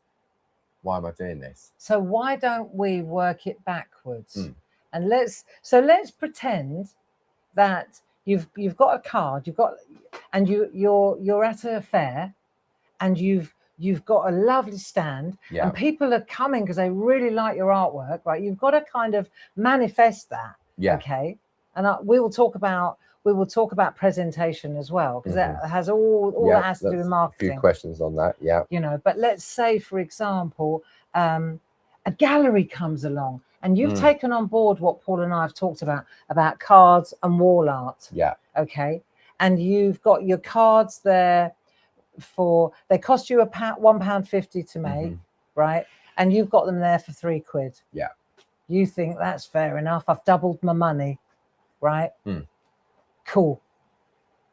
why am I doing this? So why don't we work it backwards? And let's pretend that you've got a card, you're at a fair, and you've got a lovely stand, and people are coming because they really like your artwork, right? You've got to kind of manifest that, okay? And we will talk about presentation as well, because that has all that has to do with marketing. A few questions on that, you know. But let's say, for example, a gallery comes along, and you've taken on board what Paul and I have talked about cards and wall art. Okay, and you've got your cards there they cost you £1.50 to make, right? And you've got them there for £3. You think that's fair enough? I've doubled my money, right? Cool.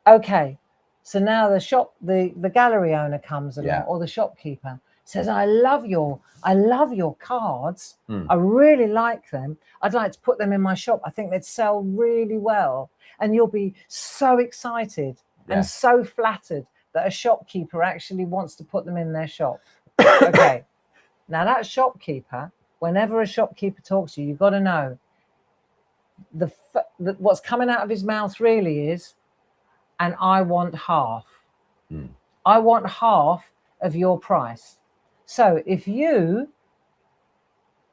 Okay, so now the gallery owner comes along, or the shopkeeper says, I love your cards. I really like them. I'd like to put them in my shop. I think they'd sell really well. And you'll be so excited and so flattered that a shopkeeper actually wants to put them in their shop. Okay. Now that shopkeeper, whenever a shopkeeper talks to you, you've got to know what's coming out of his mouth really is, and I want half. I want half of your price. So if you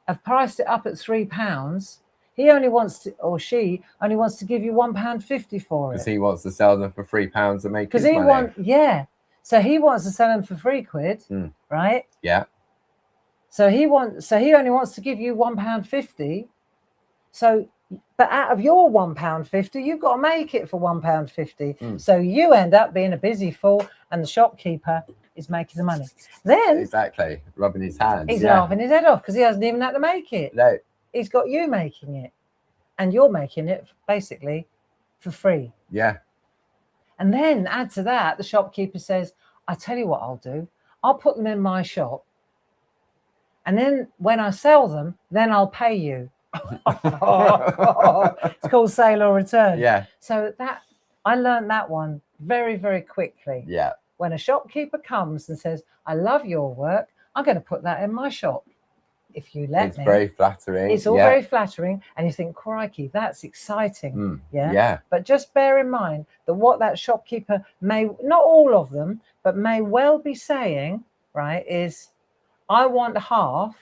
have priced it up at £3, he only wants to, or she only wants to give you £1.50 for it. Because he wants to sell them for £3 and make his money. So he wants to sell them for £3, right? So he only wants to give you £1.50. So, but out of your £1.50, you've got to make it for £1.50. So you end up being a busy fool, and the shopkeeper is making the money. Then exactly, rubbing his hands. He's laughing his head off because he hasn't even had to make it. No, he's got you making it, and you're making it basically for free. And then add to that, the shopkeeper says, I tell you what I'll do. I'll put them in my shop, and then when I sell them, then I'll pay you. It's called sale or return. So that I learned that one very, very quickly. When a shopkeeper comes and says, I love your work, I'm going to put that in my shop. If you let me. It's very flattering. It's all very flattering. And you think, crikey, that's exciting. But just bear in mind that what that shopkeeper may, not all of them, but may well be saying, right, is I want half,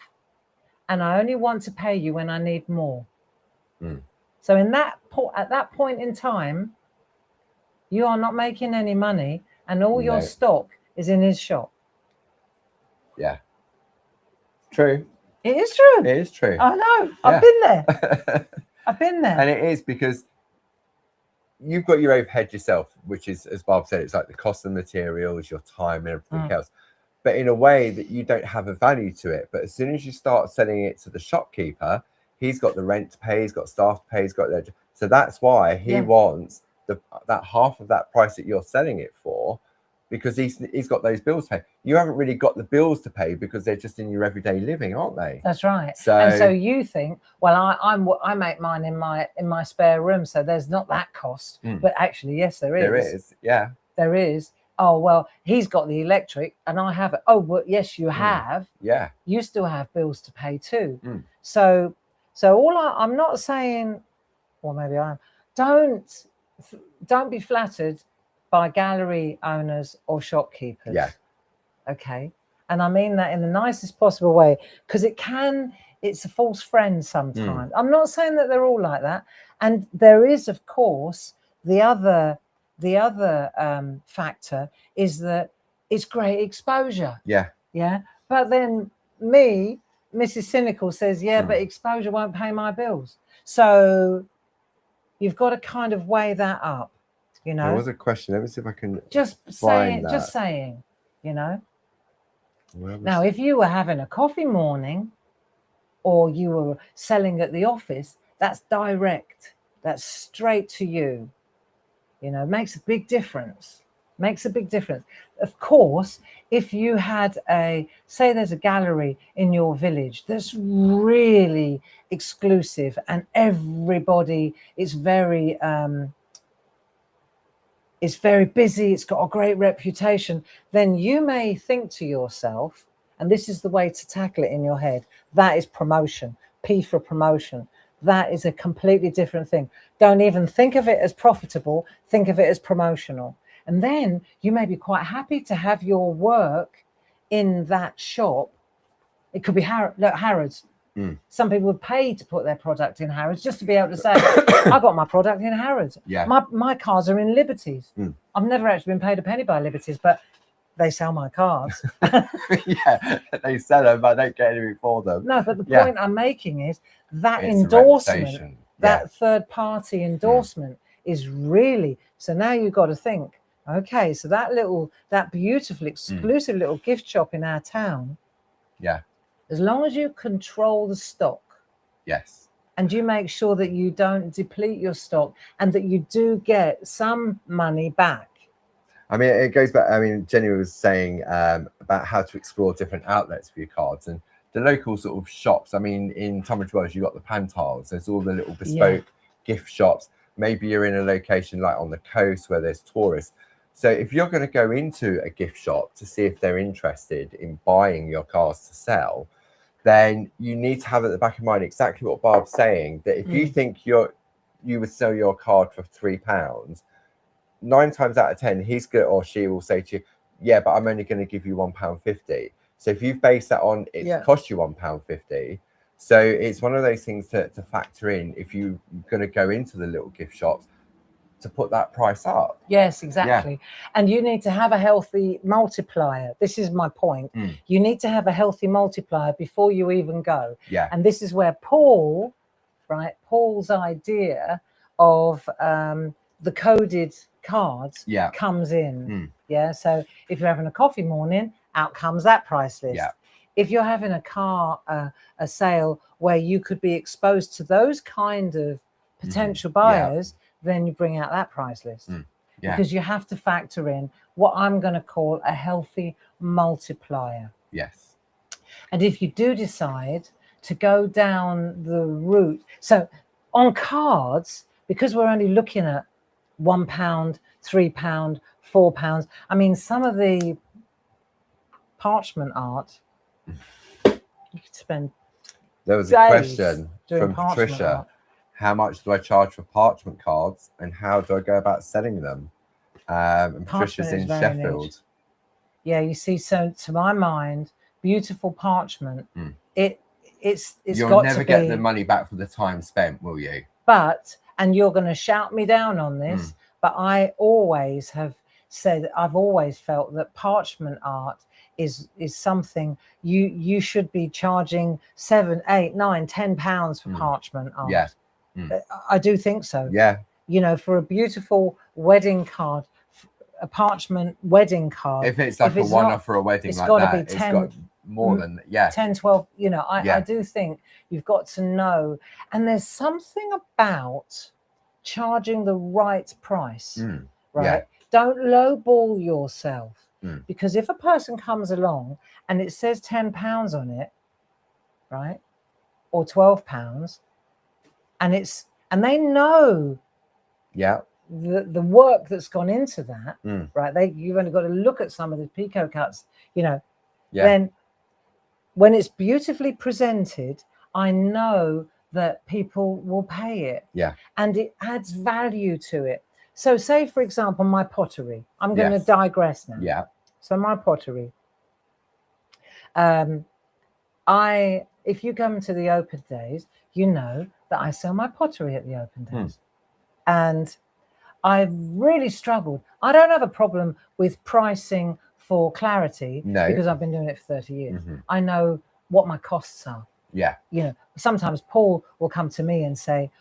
and I only want to pay you when I need more. So at that point in time, you are not making any money, and all your stock is in his shop. True. It is true. It is true. I know. I've been there. I've been there. And it is because you've got your overhead yourself, which is, as Barb said, it's like the cost of materials, your time, and everything else. But in a way that you don't have a value to it. But as soon as you start selling it to the shopkeeper, he's got the rent to pay, he's got staff to pay, he's got their... So that's why he wants that half of that price that you're selling it for, because he's got those bills to pay. You haven't really got the bills to pay because they're just in your everyday living, aren't they? That's right. So you think, well, I make mine in my spare room, so there's not that cost. But actually, yes, there is. There is, there is. Oh, well, he's got the electric and I have it. Oh, well, yes, you have. You still have bills to pay too. So I'm not saying, or maybe I am, don't be flattered by gallery owners or shopkeepers. Okay. And I mean that in the nicest possible way, because it's a false friend sometimes. I'm not saying that they're all like that. And there is, of course, the other factor is that it's great exposure. But then Mrs. Cynical says, but exposure won't pay my bills. So you've got to kind of weigh that up, you know. There was a question. Let me see if I can just saying, you know. Now, if you were having a coffee morning or you were selling at the office, that's direct. That's straight to you. You know, makes a big difference. Makes a big difference. Of course, if you had say there's a gallery in your village that's really exclusive and everybody is very busy, it's got a great reputation, then you may think to yourself, and this is the way to tackle it in your head, that is promotion, P for promotion. that is a completely different thing. Don't even think of it as profitable, think of it as promotional. And then you may be quite happy to have your work in that shop. It could be Harrods. Some people would pay to put their product in Harrods just to be able to say, I got my product in Harrods. Yeah. My cars are in Liberties. I've never actually been paid a penny by Liberties, but they sell my cars. Yeah, they sell them, but I don't get anything for them. No, but the point I'm making is that It's endorsement, that third party endorsement is really, so now you've got to think, okay, so that beautiful, exclusive little gift shop in our town. Yeah. As long as you control the stock. Yes. And you make sure that you don't deplete your stock and that you do get some money back. I mean, it goes back. I mean, Jenny was saying about how to explore different outlets for your cards and the local sort of shops. I mean, in Tunbridge Wells, you've got the Pantiles. There's all the little bespoke gift shops. Maybe you're in a location like on the coast where there's tourists. So if you're going to go into a gift shop to see if they're interested in buying your cards to sell, then you need to have at the back of mind exactly what Barb's saying, that if you think you would sell your card for £3, 9 times out of 10, he's good, or she will say to you, yeah, but I'm only going to give you £1.50. So if you've based that on it's cost you £1.50, so it's one of those things to factor in if you're going to go into the little gift shops to put that price up. Yes, exactly. And you need to have a healthy multiplier. This is my point. You need to have a healthy multiplier before you even go. And this is where Paul's idea of the coded cards comes in. So if you're having a coffee morning, out comes that price list. If you're having a sale where you could be exposed to those kind of potential buyers, then you bring out that price list. Because you have to factor in what I'm going to call a healthy multiplier. Yes. And if you do decide to go down the route, so on cards, because we're only looking at £1, £3, £4. I mean, some of the parchment art, you could spend. There was a question from Patricia. Art. How much do I charge for parchment cards, and how do I go about selling them? And Patricia's in Sheffield. Niche. Yeah, you see, so to my mind, beautiful parchment. It's You'll got never to get be, the money back for the time spent, will you? But, and you're going to shout me down on this, but I always have said, I've always felt that parchment art is something you should be charging £7, £8, £9, £10 for parchment art. I do think so. You know, for a beautiful wedding card, a parchment wedding card. If it's like a one-off for a wedding like that, it's got to be 10, more than 10, 12. You know, I do think you've got to know. And there's something about charging the right price, right? Don't lowball yourself, because if a person comes along and it says £10 on it, right, or £12, and they know the work that's gone into that, right? You've only got to look at some of the picot cuts, you know. Then when it's beautifully presented, I know that people will pay it. And it adds value to it. So say, for example, my pottery. I'm going to digress now. So my pottery. If you come to the open days, you know that I sell my pottery at the open days. And I've really struggled. I don't have a problem with pricing for clarity because I've been doing it for 30 years. I know what my costs are. You know, sometimes Paul will come to me and say,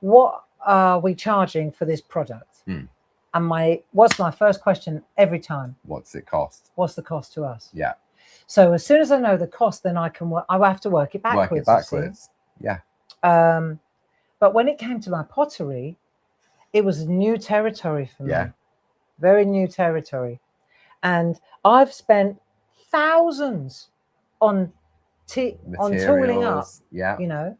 what are we charging for this product? And what's my first question every time? What's it cost? What's the cost to us? So as soon as I know the cost, then I have to work it backwards. But when it came to my pottery, it was new territory for me. Very new territory. And I've spent thousands on tooling up, you know.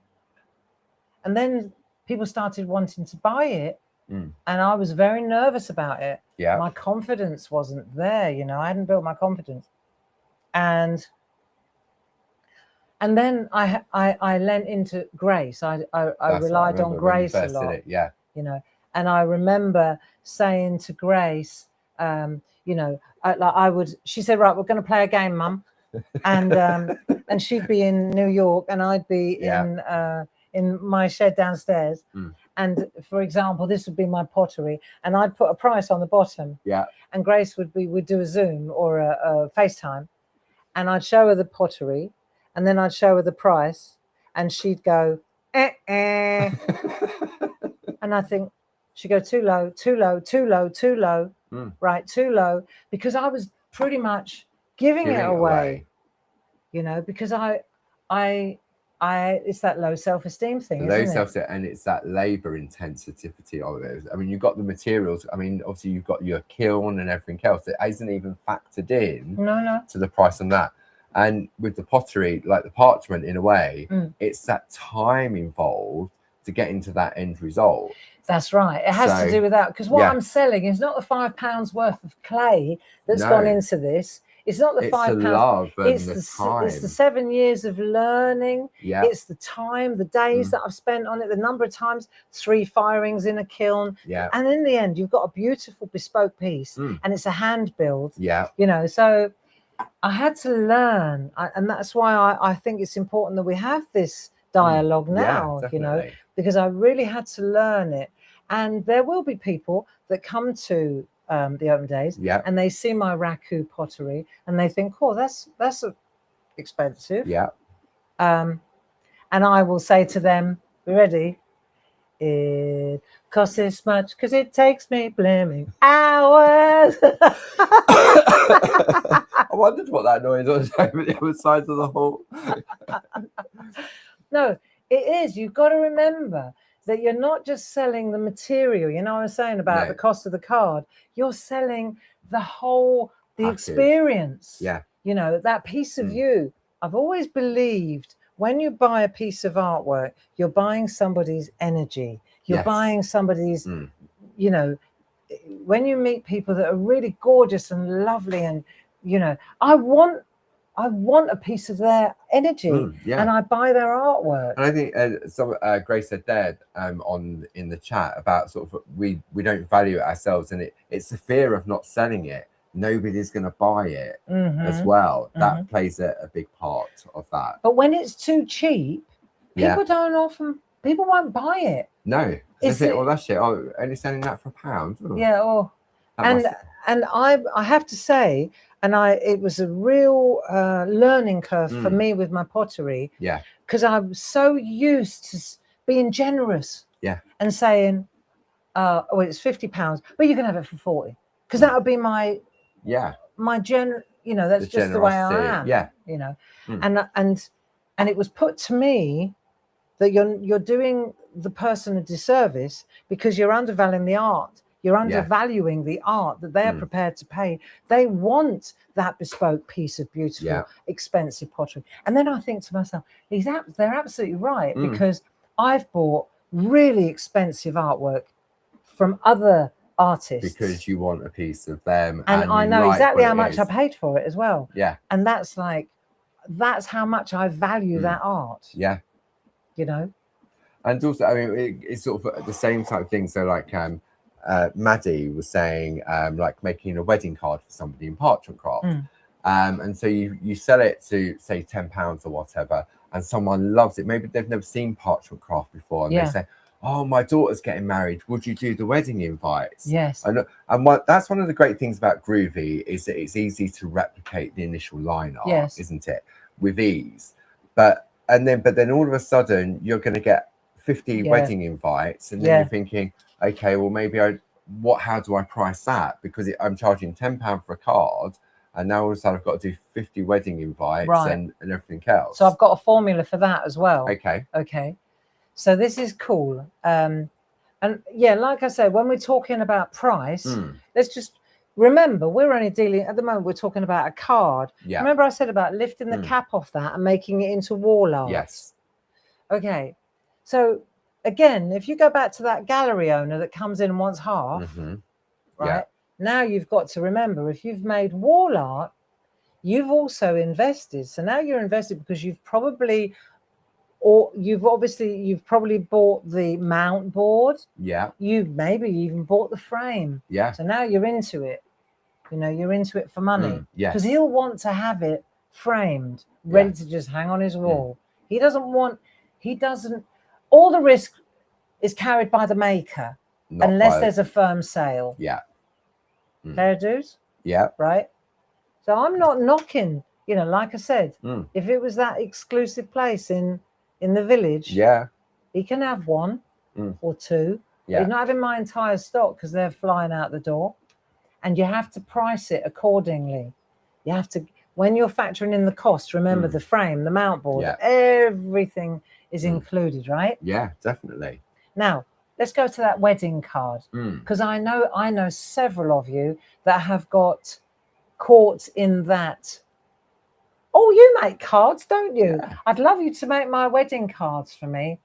And then people started wanting to buy it. And I was very nervous about it. My confidence wasn't there, you know. I hadn't built my confidence. And And then I lent into Grace. I relied on when you Grace a first did lot, it, yeah. you know. And I remember saying to Grace, you know, she said, right, we're going to play a game, Mum. And she'd be in New York and I'd be in my shed downstairs. And for example, this would be my pottery, and I'd put a price on the bottom. Yeah. And Grace would do a Zoom or a FaceTime, and I'd show her the pottery, and then I'd show her the price, and she'd go, and I think she'd go too low, too low, too low, too low, right, too low, because I was pretty much giving it away. You know, because I it's that low self-esteem thing, low isn't self-esteem, and it's that labor intensity of it. I mean, you've got the materials. I mean, obviously you've got your kiln and everything else. It isn't even factored in to the price on that. And with the pottery, like the parchment, in a way, it's that time involved to get into that end result. That's right. It has to do with that, because what I'm selling is not the £5 worth of clay that's gone into this. It's not the £5. It's the 7 years of learning. Yeah. It's the time, the days that I've spent on it, the number of times, 3 firings in a kiln. Yeah. And in the end, you've got a beautiful bespoke piece, and it's a hand build. Yeah. You know, so I had to learn, and that's why I think it's important that we have this dialogue now. You know, because I really had to learn it. And there will be people that come to the open days, and they see my raku pottery and they think, oh, that's expensive. Yeah. And I will say to them, "You ready? It costs this much because it takes me blaming hours." I wondered what that noise was over the other side of the hall. No, it is. You've got to remember that you're not just selling the material. You know what I'm saying about the cost of the card. You're selling the whole, the experience. Yeah. You know, that piece of you. I've always believed when you buy a piece of artwork, you're buying somebody's energy. You're buying somebody's, you know, when you meet people that are really gorgeous and lovely, and, you know, I want a piece of their energy, and I buy their artwork. And I think Grace said there in the chat about sort of we don't value it ourselves, and it's the fear of not selling it. Nobody's going to buy it as well. That plays a big part of that. But when it's too cheap, people won't buy it. No, they think, well, that's shit. Oh, only selling that for £1. Oh, yeah, and I have to say, and it was a real learning curve for me with my pottery. Yeah. Because I'm so used to being generous. Yeah. And saying, oh, it's £50, but you can have it for 40. Because that would be my you know, that's just the way I am. Yeah. You know. And it was put to me that you're doing the person a disservice because you're undervaluing the art. You're undervaluing the art that they're prepared to pay. They want that bespoke piece of beautiful, expensive pottery. And then I think to myself, they're absolutely right, because I've bought really expensive artwork from other artists. Because you want a piece of them. And I know exactly how much I paid for it as well. Yeah. And that's how much I value that art. Yeah. You know? And also, I mean, it's sort of the same type of thing. So like, Maddie was saying, like making a wedding card for somebody in parchment craft, and so you sell it to say £10 or whatever, and someone loves it. Maybe they've never seen parchment craft before, and they say, "Oh, my daughter's getting married. Would you do the wedding invites?" Yes. And that's one of the great things about Groovy, is that it's easy to replicate the initial line art, isn't it, with ease? But then all of a sudden you're going to get 50 wedding invites, and then you're thinking, okay, well, maybe how do I price that? Because I'm charging £10 for a card, and now all of a sudden I've got to do 50 wedding invites and everything else. So I've got a formula for that as well. Okay. So this is cool. And yeah, like I said, when we're talking about price, let's just remember, we're only dealing, at the moment, we're talking about a card. Yeah. Remember I said about lifting the cap off that and making it into wall art? Yes. Okay. So again, if you go back to that gallery owner that comes in and wants half, right? Now you've got to remember, if you've made wall art, you've also invested. So now you're invested because you've probably bought the mount board. Yeah. You maybe even bought the frame. Yeah. So now you're into it. You're into it for money. Yes. Because he'll want to have it framed, ready to just hang on his wall. He doesn't, all the risk is carried by the maker, unless there's a firm sale. Yeah. Fair dues? Yeah. Right? So I'm not knocking, like I said, if it was that exclusive place in the village, he can have one or two. Yeah. He's not having my entire stock because they're flying out the door. And you have to price it accordingly. You have to, when you're factoring in the cost, remember the frame, the mount board, everything is included, right? Yeah, definitely. Now, let's go to that wedding card, because I know several of you that have got caught in that. Oh, you make cards, don't you? Yeah. I'd love you to make my wedding cards for me.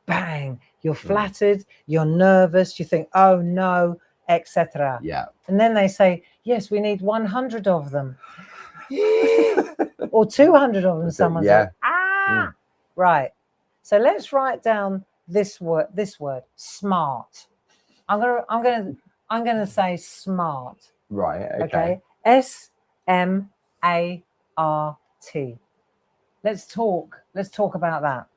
Bang, you're flattered, you're nervous, you think, oh no, etc. Yeah. And then they say, yes, we need 100 of them. Or 200 of them. Someone said, right. So let's write down this word, smart. I'm gonna say smart. Right. Okay. SMART. Let's talk about that,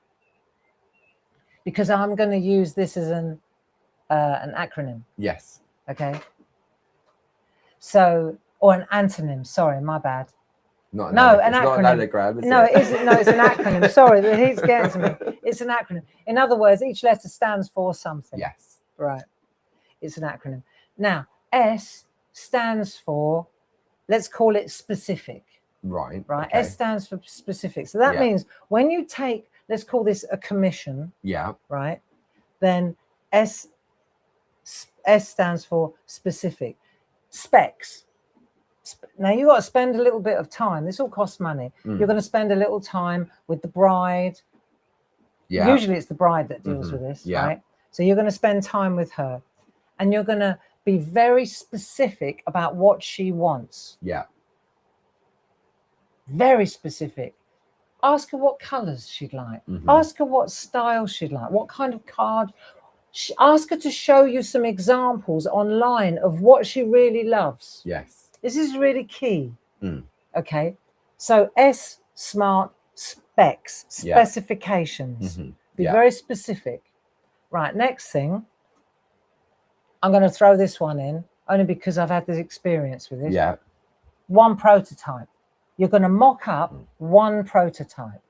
because I'm going to use this as an acronym. Yes. Okay. So, or an antonym. Sorry, my bad. An acronym. Not an anagram, no, it isn't. No, it's an acronym. Sorry, he's getting to me. It's an acronym. In other words, each letter stands for something. Yes. Right. It's an acronym. Now, S stands for, let's call it specific. Right. Right. Okay. S stands for specific. So that means when you take, let's call this a commission. Yeah. Right. Then S stands for specific. Specs. Now you got to spend a little bit of time. This all costs money. You're going to spend a little time with the bride. Yeah. Usually it's the bride that deals with this, right? So you're going to spend time with her, and you're going to be very specific about what she wants. Yeah. Very specific. Ask her what colors she'd like. Ask her what style she'd like. What kind of card. Ask her to show you some examples online of what she really loves. Yes. This is really key. Okay. So S, smart, specs, specifications. Be very specific. Right. Next thing. I'm going to throw this one in only because I've had this experience with it. Yeah. One prototype. You're going to mock up one prototype.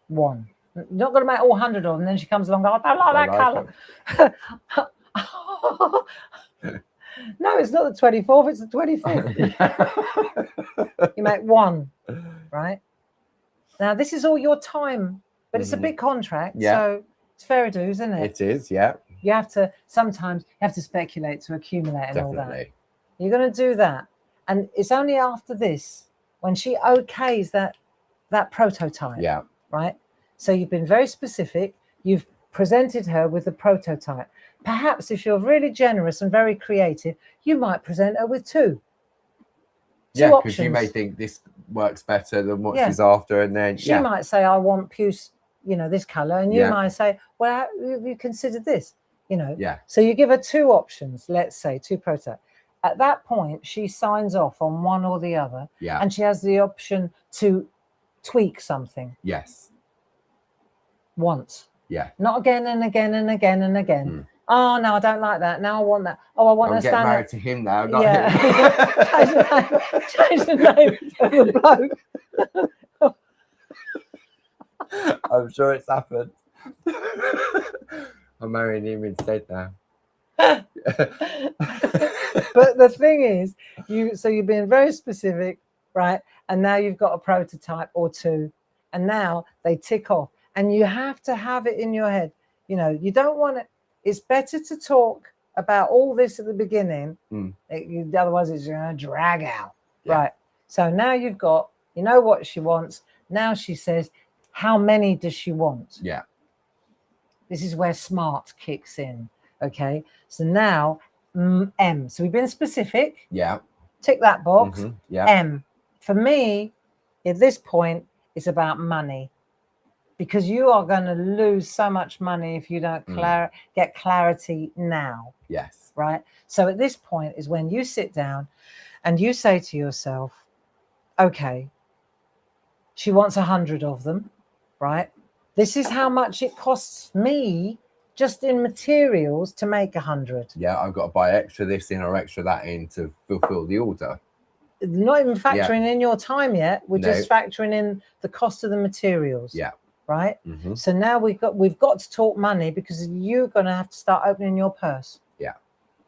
One. You're not going to make all 100 of them. Then she comes along and goes, I don't like that colour. No, it's not the 24th, it's the 25th. You make one, right? Now, this is all your time, but it's a big contract. Yeah. So it's fair dues, isn't it? It is, yeah. You have to, sometimes you have to speculate to accumulate and all that. You're going to do that. And it's only after this, when she okays that prototype. Yeah. Right? So you've been very specific. You've presented her with the prototype. Perhaps if you're really generous and very creative, you might present her with two options. Because you may think this works better than what she's after, and then she might say, I want puce, this color, and you might say, well, have you considered this? So you give her two options, let's say two prototypes. At that point, she signs off on one or the other, and she has the option to tweak something. Yes. Once. Yeah. Not again and again and again and again. Oh, no, I don't like that. Now I want that. Oh, I want to get married to him now. Not him. Change the name of the bloke. I'm sure it's happened. I'm marrying him instead now. But the thing is, you've been very specific, right? And now you've got a prototype or two, and now they tick off, and you have to have it in your head. You don't want it. It's better to talk about all this at the beginning. Otherwise, it's going to drag out. Yeah. Right. So now you've got, what she wants. Now she says, how many does she want? Yeah. This is where smart kicks in. Okay. So now M. So we've been specific. Yeah. Tick that box. Yeah. M. For me, at this point, it's about money, because you are going to lose so much money if you don't get clarity now. Yes. Right. So at this point is when you sit down and you say to yourself, okay, she wants 100 of them, right? This is how much it costs me just in materials to make 100. Yeah, I've got to buy extra this in or extra that in to fulfill the order. Not even factoring in your time yet. We're just factoring in the cost of the materials. Yeah. Right. So now we've got to talk money, because you're going to have to start opening your purse. Yeah.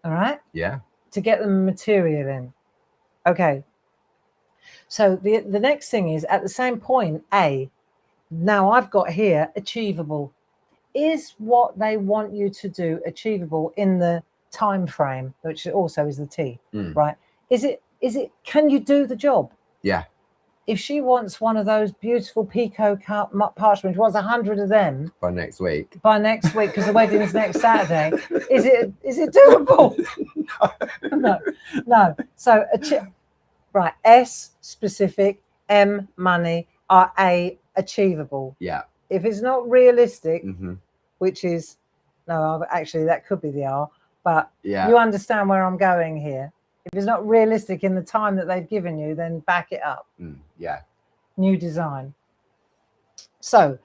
All right. Yeah. To get the material in. Okay. So the next thing is, at the same point, now I've got here achievable. Is what they want you to do achievable in the time frame, which also is the T, right? Is it, can you do the job? Yeah. If she wants one of those beautiful Pico parchment, she wants 100 of them by next week, because the wedding's next Saturday, is it doable? No. So right, S specific, M money, A achievable. Yeah. If it's not realistic, which is actually that could be the R, but you understand where I'm going here. If it's not realistic in the time that they've given you, then back it up. Yeah. New design. So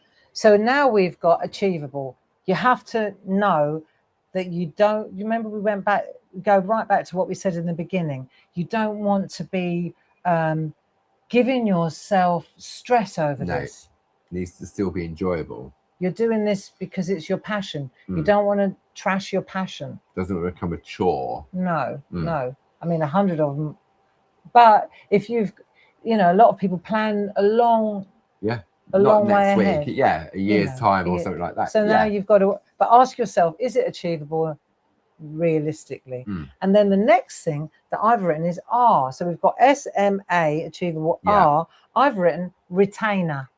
now we've got achievable. You have to know that you remember we go right back to what we said in the beginning. You don't want to be giving yourself stress over this. It needs to still be enjoyable. You're doing this because it's your passion. You don't want to trash your passion. Doesn't become a chore. No. I mean, 100 of them. But if you've, a lot of people plan a long way ahead. Yeah, a year's time or something like that. So now you've got to, but ask yourself, is it achievable realistically? And then the next thing that I've written is R. So we've got SMA, achievable. R. I've written retainer.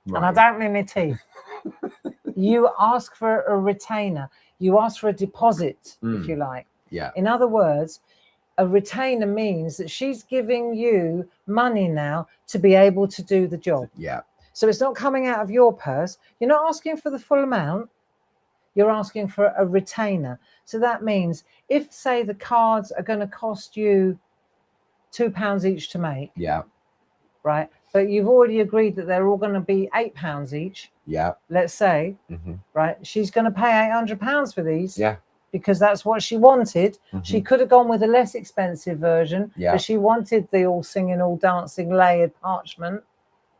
Right. And I don't mean my teeth. You ask for a retainer. You ask for a deposit, if you like. Yeah. In other words, a retainer means that she's giving you money now to be able to do the job. Yeah. So it's not coming out of your purse. You're not asking for the full amount. You're asking for a retainer. So that means if, say, the cards are going to cost you £2 each to make. Yeah. Right. But you've already agreed that they're all going to be £8 each. Yeah. Let's say. Right. She's going to pay £800 for these. Yeah. Because that's what she wanted. She could have gone with a less expensive version, but she wanted the all singing, all dancing layered parchment,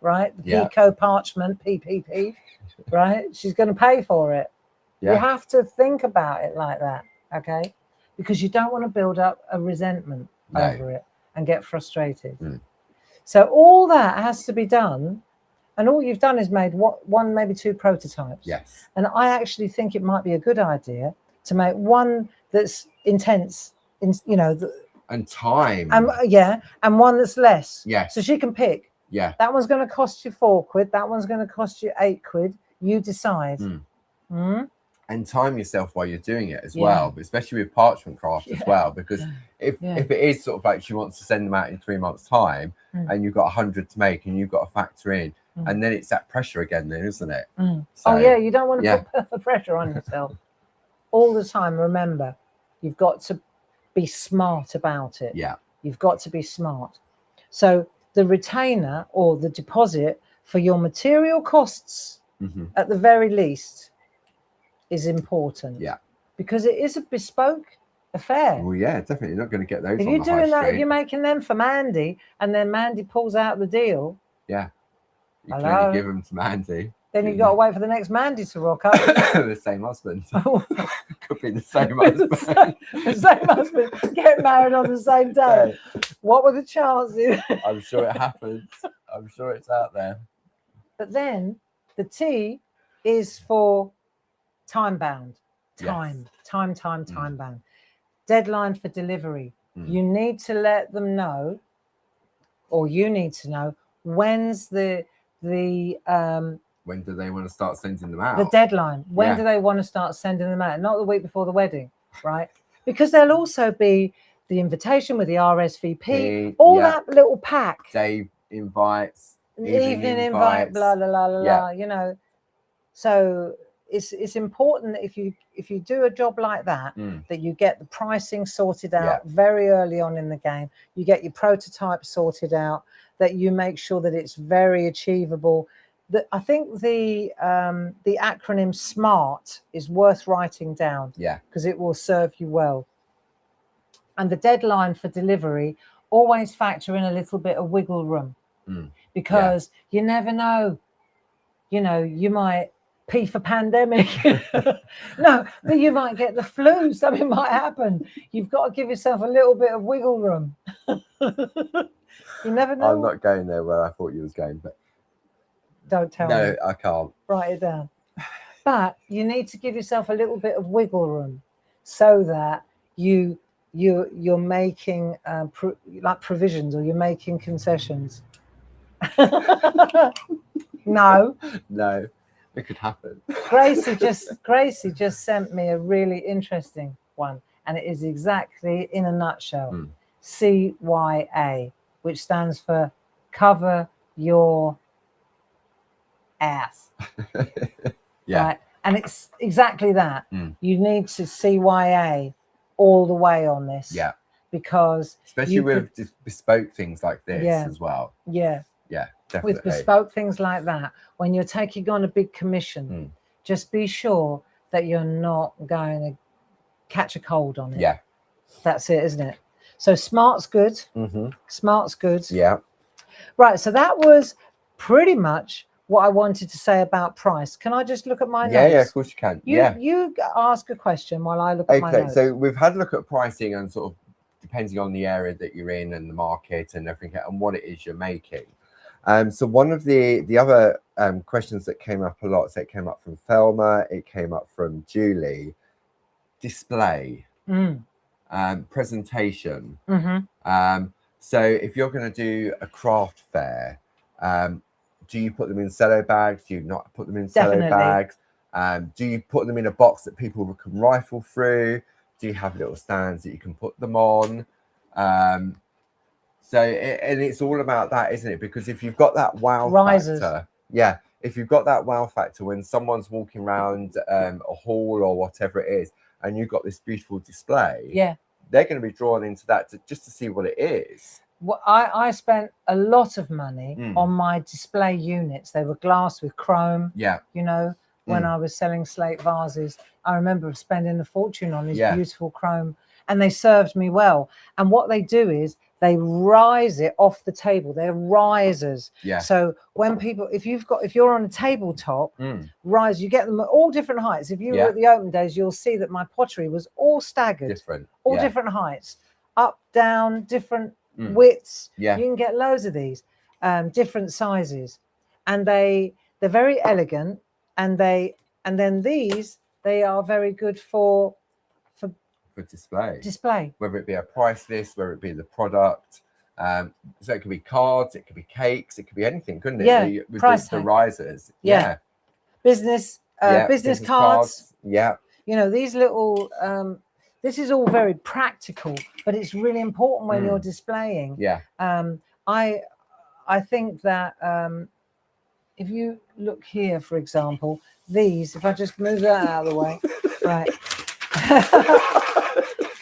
right? The Pico parchment, PPP, right? She's going to pay for it. You have to think about it like that, okay? Because you don't want to build up a resentment over it and get frustrated. So all that has to be done, and all you've done is made one, maybe two prototypes. Yes. And I actually think it might be a good idea to make one that's intense, and time. And one that's less. Yes. So she can pick. Yeah. That one's going to cost you £4. That one's going to cost you £8. You decide. And time yourself while you're doing it as well, but especially with parchment craft as well, because if it is sort of like she wants to send them out in 3 months' time, and you've got 100 to make, and you've got to factor in, and then it's that pressure again, then, isn't it? So, you don't want to put the pressure on yourself. All the time, remember, you've got to be smart about it. Yeah. You've got to be smart. So the retainer or the deposit for your material costs, at the very least, is important. Yeah. Because it is a bespoke affair. Well, yeah, definitely. You're not going to get those if on you're the high doing that, street. if you're making them for Mandy and then Mandy pulls out the deal. Yeah. You can only give them to Mandy. Then you've got to wait for the next Mandy to rock up. The same husband. Could be the same husband. the same husband get married on the same day. What were the chances? I'm sure it happens. I'm sure it's out there. But then the T is for time bound. Time bound. Deadline for delivery. You need to let them know, or you need to know, when's the when do they want to start sending them out? The deadline. When do they want to start sending them out? Not the week before the wedding, right? Because there'll also be the invitation with the RSVP, all that little pack. Day invites, evening invite, blah blah blah blah. You know, so it's important that if you do a job like that, that you get the pricing sorted out very early on in the game. You get your prototype sorted out. That you make sure that it's very achievable. That I think the acronym SMART is worth writing down. Because it will serve you well. And the deadline for delivery, always factor in a little bit of wiggle room, because you never know. You know, you might pee for pandemic. No, but you might get the flu. Something might happen. You've got to give yourself a little bit of wiggle room. You never know. I'm not going there where I thought you was going, but don't tell me. No, I can't. Write it down. But you need to give yourself a little bit of wiggle room, so that you're making like provisions, or you're making concessions. No, it could happen. Gracie just sent me a really interesting one, and it is exactly in a nutshell. CYA, which stands for cover your ass. Right? And it's exactly that. You need to CYA all the way on this. Because especially with bespoke things like this as well. Definitely. With bespoke things like that, when you're taking on a big commission, just be sure that you're not going to catch a cold on it. That's it, isn't it? So smart's good. Smart's good. Right, so that was pretty much what I wanted to say about price. Can I just look at my notes? Yeah, of course you can. You ask a question while I look at my notes. So we've had a look at pricing and sort of depending on the area that you're in and the market and everything and what it is you're making. So one of the other questions that came up a lot, so it came up from Thelma, it came up from Julie, display, presentation. So if you're going to do a craft fair, do you put them in cello bags? Do you not put them in cello bags? Do you put them in a box that people can rifle through? Do you have little stands that you can put them on? And it's all about that, isn't it? Because if you've got that wow factor, if you've got that wow factor when someone's walking around a hall or whatever it is, and you've got this beautiful display, they're going to be drawn into that just to see what it is. Well, I spent a lot of money on my display units. They were glass with chrome. You know, when I was selling slate vases, I remember spending a fortune on these beautiful chrome, and they served me well. And what they do is they rise it off the table. They're risers. So when people, if you're on a tabletop, rise, you get them at all different heights. If you were at the open days, you'll see that my pottery was all staggered, all different heights, up, down, different widths. You can get loads of these, different sizes, and they're very elegant. And then these, they are very good for display, whether it be a price list, whether it be the product, so it could be cards, it could be cakes, it could be anything, couldn't it? With the risers. Business cards. You know, these little this is all very practical, but it's really important when you're displaying. I think that if you look here, for example, these, if I just move that out of the way, right.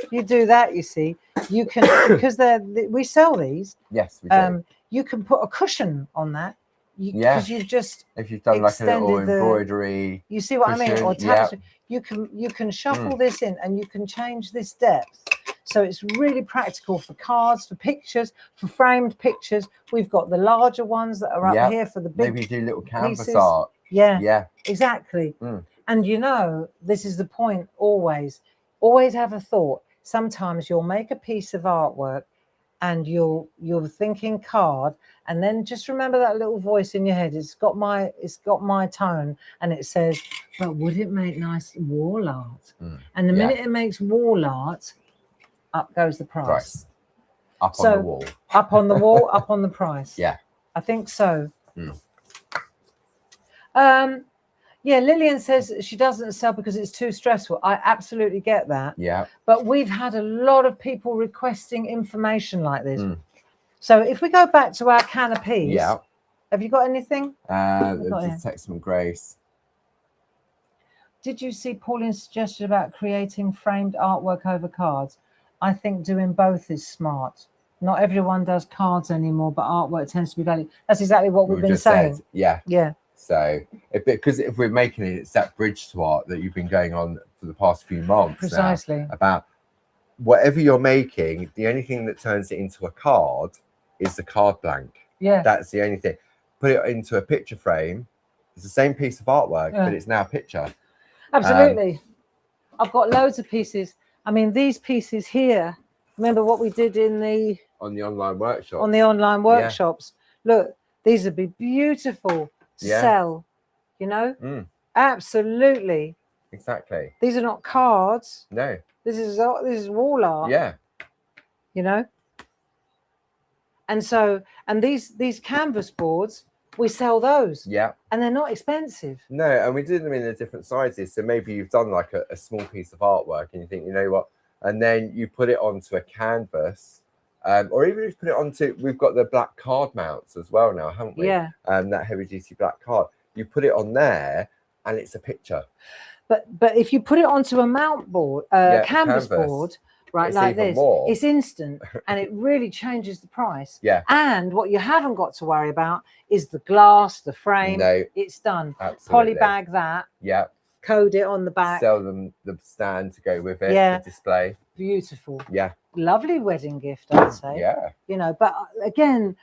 You do that, you see, you can, because we sell these. Yes, we do. You can put a cushion on that. Because you've just, if you've done like a little embroidery, you see what cushion, I mean, or tapestry, you can shuffle this in, and you can change this depth. So it's really practical for cards, for pictures, for framed pictures. We've got the larger ones that are up here for the big. Maybe do little canvas pieces. art. Exactly. And you know, this is the point. Always have a thought. Sometimes you'll make a piece of artwork, and you're thinking card, and then just remember that little voice in your head. It's got my tone, and it says, "But would it make nice wall art?" And the minute it makes wall art, up goes the price. Up on the wall. Up on the wall, up on the price. I think so. Yeah, Lillian says she doesn't sell because it's too stressful. I absolutely get that. Yeah. But we've had a lot of people requesting information like this. So if we go back to our canopies, Yeah. have you got anything? There's a text from Grace. Did you see Pauline's suggestion about creating framed artwork over cards? I think doing both is smart. Not everyone does cards anymore, but artwork tends to be valued. That's exactly what we've been saying. Said, yeah. Yeah. So, because if we're making it, it's that bridge to art that you've been going on for the past few months. Precisely. Now, about whatever you're making, the only thing that turns it into a card is the card blank. Yeah. That's the only thing. Put it into a picture frame. It's the same piece of artwork, but it's now a picture. Absolutely. I've got loads of pieces. I mean, these pieces here, remember what we did in the... On the online workshop. On the online workshops. Yeah. Look, these would be beautiful to sell, you know? Absolutely. Exactly. These are not cards. No. This is wall art. Yeah. You know? And so, and these canvas boards, we sell those. Yeah. And they're not expensive. No, and we did them in the different sizes. So maybe you've done like a small piece of artwork and you think, you know what? And then you put it onto a canvas. Or even if you put it onto, we've got the black card mounts as well now, haven't we? Yeah. That heavy duty black card. You put it on there and it's a picture. But if you put it onto a mount board, canvas board, right, like this, it's instant and it really changes the price. Yeah. And what you haven't got to worry about is the glass, the frame. No. It's done. Absolutely. Polybag that. Yeah. Code it on the back. Sell them the stand to go with it. Yeah. The display. Beautiful. Yeah. Lovely wedding gift, I'd say. Yeah. You know, but again,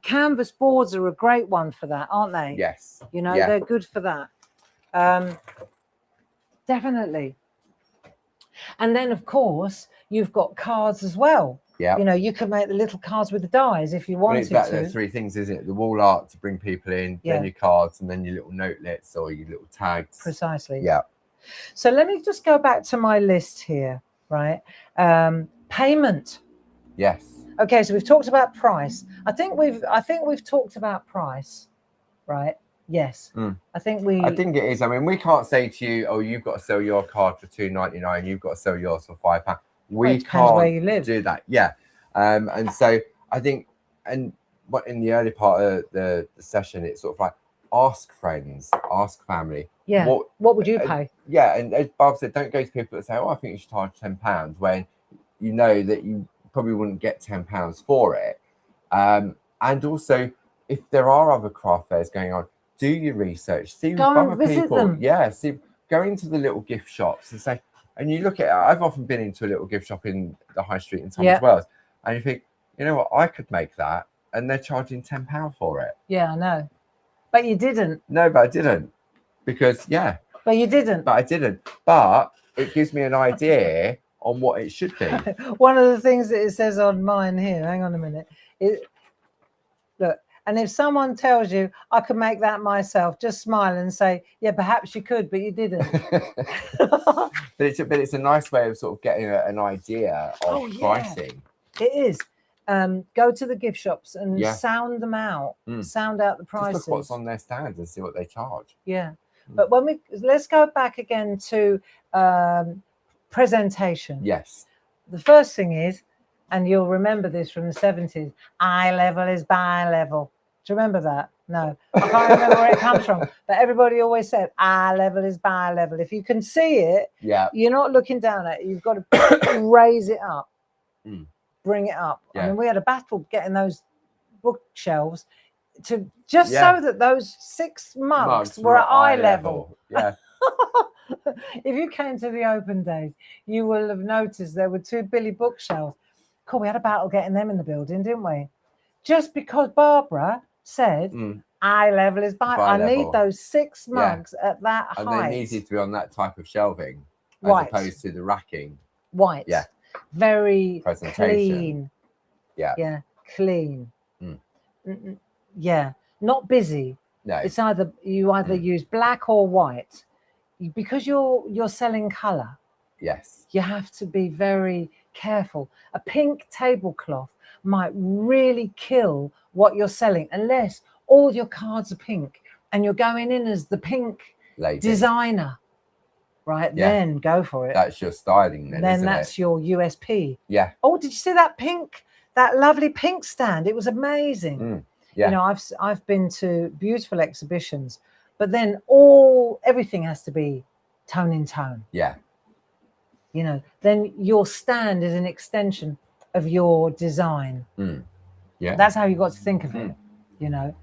canvas boards are a great one for that, aren't they? Yes. You know, they're good for that. Definitely. And then, of course, you've got cards as well. Yeah. You know, you can make the little cards with the dies if you wanted to. There's three things, isn't it? The wall art to bring people in, then your cards, and then your little notelets or your little tags. Precisely. Yeah. So let me just go back to my list here, right? Payment. Yes. Okay, so we've talked about price. I think we've talked about price, right? Yes. I think it is. I mean, we can't say to you, oh, you've got to sell your card for £2.99, you've got to sell yours for £5. We can't where you live. do that. Yeah. And so I think, and what in the early part of the session, it's sort of like ask friends, ask family. Yeah. What would you pay? Yeah. And as Barb said, don't go to people that say, oh, I think you should charge £10 when you know that you probably wouldn't get £10 for it. And also, if there are other craft fairs going on, do your research. See with other people. Them. Yeah. See, go into the little gift shops and say, and you look at it. I've often been into a little gift shop in the high street in Tunbridge Wells, and you think, you know what, I could make that, and they're charging £10 for it. Yeah, I know, but you didn't. No, but I didn't, because But you didn't. But I didn't. But it gives me an idea on what it should be. One of the things that it says on mine here. Hang on a minute. Look. And if someone tells you I could make that myself, just smile and say, yeah, perhaps you could, but you didn't. but it's a nice way of sort of getting an idea of pricing. It is. Go to the gift shops and sound them out. Sound out the prices. Just look what's on their stands and see what they charge. Yeah. But let's go back again to presentation. Yes. The first thing is, and you'll remember this from the 70s, eye level is bi level. Do you remember that? No, I can't remember where it comes from. But everybody always said eye level is bi level. If you can see it, you're not looking down at it. You've got to raise it up, bring it up. Yeah. I mean, we had a battle getting those bookshelves to so that those 6 mugs were at eye level. Yeah. If you came to the open days, you will have noticed there were 2 Billy bookshelves. Cool, we had a battle getting them in the building, didn't we? Just because Barbara said eye level is by I need those 6 mugs at that height. And they needed to be on that type of shelving as opposed to the racking. White. Yeah. Very presentation. Clean. Yeah. Yeah. Clean. Yeah. Not busy. No. It's either use black or white. Because you're selling colour. Yes. You have to be very careful. A pink tablecloth might really kill what you're selling unless all your cards are pink and you're going in as the pink lady. Designer, right? Yeah. Then go for it. That's your styling then, isn't that's it? your USP. Yeah. Oh, did you see that lovely pink stand? It was amazing. Yeah. You know, I've been to beautiful exhibitions, but then everything has to be tone in tone. Yeah. You know, then your stand is an extension of your design. Yeah. That's how you got to think of it. You know,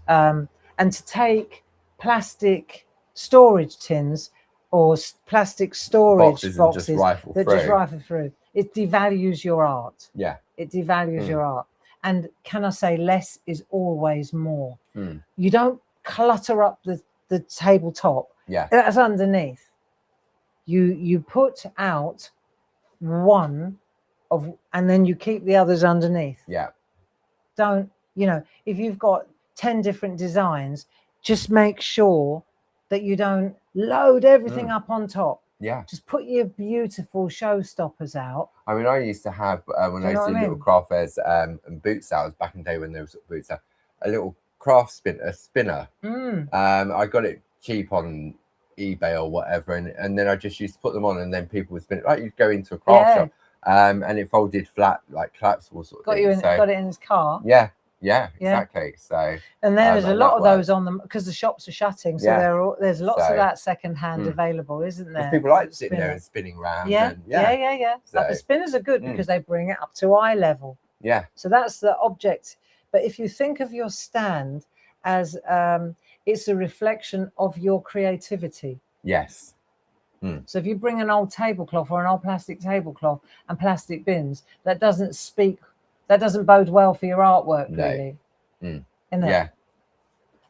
and to take plastic storage tins or plastic storage boxes that just rifle through, it devalues your art. Yeah. It devalues your art. And can I say, less is always more. You don't clutter up the tabletop. Yeah. That's underneath. You put out one and then you keep the others underneath. Yeah. Don't, you know, if you've got 10 different designs, just make sure that you don't load everything up on top. Yeah. Just put your beautiful showstoppers out. I mean, I used to have, when I used to do little craft fairs and boot sales back in the day when there was boot sales, a little craft spinner. I got it cheap on eBay or whatever, and then I just used to put them on, and then people would spin it. Like you'd go into a craft shop, and it folded flat, like collapsible sort of thing. Got it in his car. Yeah, exactly. So, and there's a lot of those on them because the shops are shutting. So there's lots of that second hand available, isn't there? People like sitting there and spinning around. Yeah. So, but the spinners are good because they bring it up to eye level. Yeah. So that's the object. But if you think of your stand as it's a reflection of your creativity. Yes. So if you bring an old tablecloth or an old plastic tablecloth and plastic bins, that doesn't bode well for your artwork, really. Isn't it? Yeah.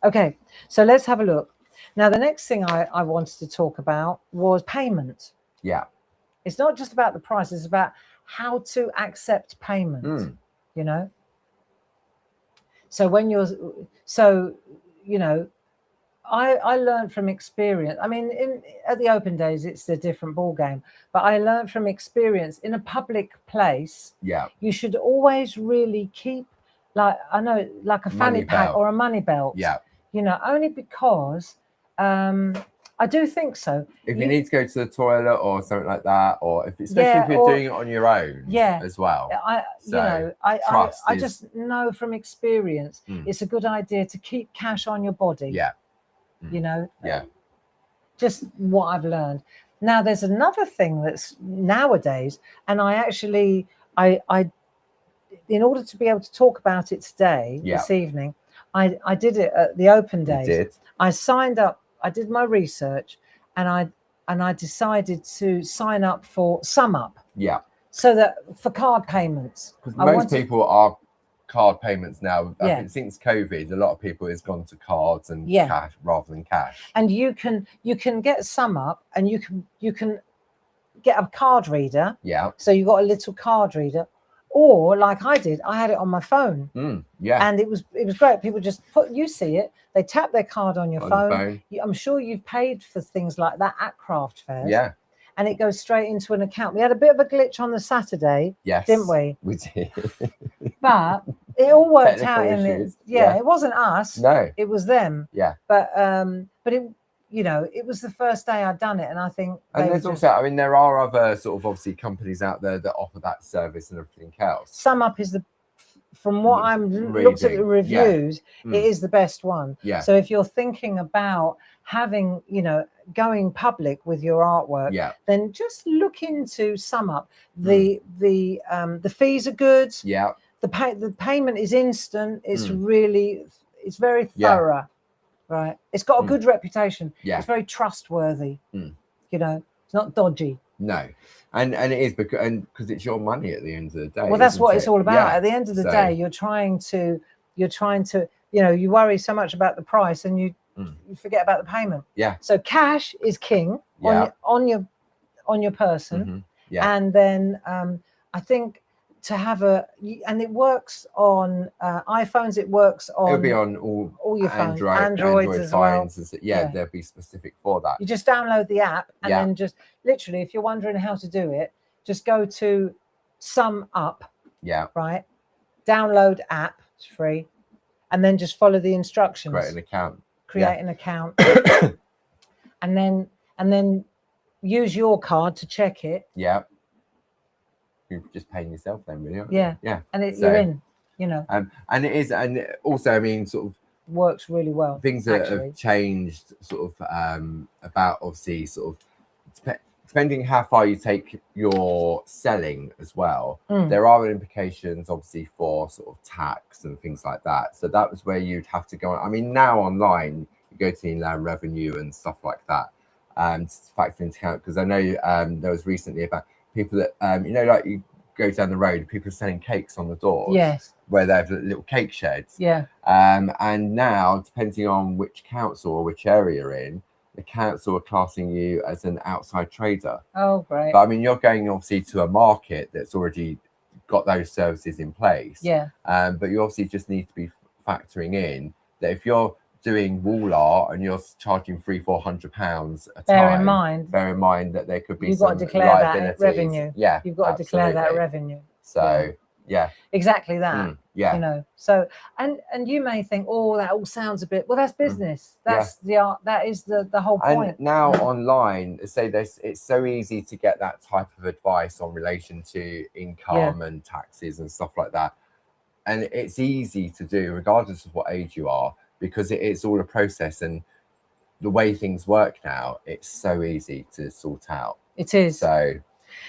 Okay, so let's have a look. Now, the next thing I wanted to talk about was payment. Yeah. It's not just about the price, it's about how to accept payment, you know? So I learned from experience. I mean, at the open days, it's a different ball game. But I learned from experience in a public place. Yeah. You should always really keep, like a fanny pack or a money belt. Yeah. You know, only because I do think so. If you need to go to the toilet or something like that, or especially if you're doing it on your own, as well. I just know from experience, it's a good idea to keep cash on your body. Yeah. You know, just what I've learned. Now, there's another thing that's nowadays, and I actually, in order to be able to talk about it today, this evening, I did it at the open days. I signed up, I did my research, and I decided to sign up for SumUp. Yeah. So that for card payments. Because most people are card payments now. I think since COVID, a lot of people has gone to cards and cash rather than cash. And you can get SumUp, and you can get a card reader. Yeah. So you got a little card reader. Or like I did, I had it on my phone. Yeah. And it was great. People just you see it, they tap their card on your phone. I'm sure you've paid for things like that at craft fairs. Yeah. And it goes straight into an account. We had a bit of a glitch on the Saturday, didn't we? We did. But it all worked Technical out. issues. It wasn't us. No. It was them. Yeah. But it, you know, it was the first day I'd done it, and I think. And there's also, I mean, there are other sort of obviously companies out there that offer that service and everything else. SumUp is from what I'm looked at the reviews, it is the best one. Yeah. So if you're thinking about having, going public with your artwork, then just look into SumUp. The fees are good. Yeah. The payment is instant. It's really, it's very thorough. Right. It's got a good reputation. Yeah. It's very trustworthy. It's not dodgy. No. And it is because it's your money at the end of the day. Well, that's what it's all about. Yeah. At the end of the day, you're trying to, you worry so much about the price and you forget about the payment. Yeah. So cash is king on your person. Yeah. And then I think to have and it works on iPhones. It works on. It'll be on all your phones, Androids as well. They'll be specific for that. You just download the app and then just literally, if you're wondering how to do it, just go to SumUp. Yeah. Right. Download app. It's free, and then just follow the instructions. Create an account. Create an account. and then use your card to check it. Yeah. You're just paying yourself then, really, aren't Yeah. you? Yeah. And you're in, you know. And it is, and also, I mean, sort of works really well. Things that have changed, sort of, about obviously sort of depending how far you take your selling as well. There are implications, obviously, for sort of tax and things like that. So that was where you'd have to go. I mean, now online, you go to Inland Revenue and stuff like that, to factor into account. Because I know there was recently about people that, you know, like you go down the road, people selling cakes on the doors. Yes. Where they have little cake sheds. Yeah. And now, depending on which council or which area you're in, the council are classing you as an outside trader. Oh, great. But I mean, you're going obviously to a market that's already got those services in place. Yeah. But you obviously just need to be factoring in that if you're doing wall art and you're charging £300-400 a time, bear in mind that there could be some liabilities. That revenue. Yeah, you've got to declare that revenue. So yeah, exactly that. Yeah, you know. So and you may think, oh, that all sounds a bit. Well, that's business. That's the art. That is the whole point. And now online, say it's so easy to get that type of advice on relation to income and taxes and stuff like that, and it's easy to do regardless of what age you are, because it's all a process, and the way things work now, it's so easy to sort out. It is. So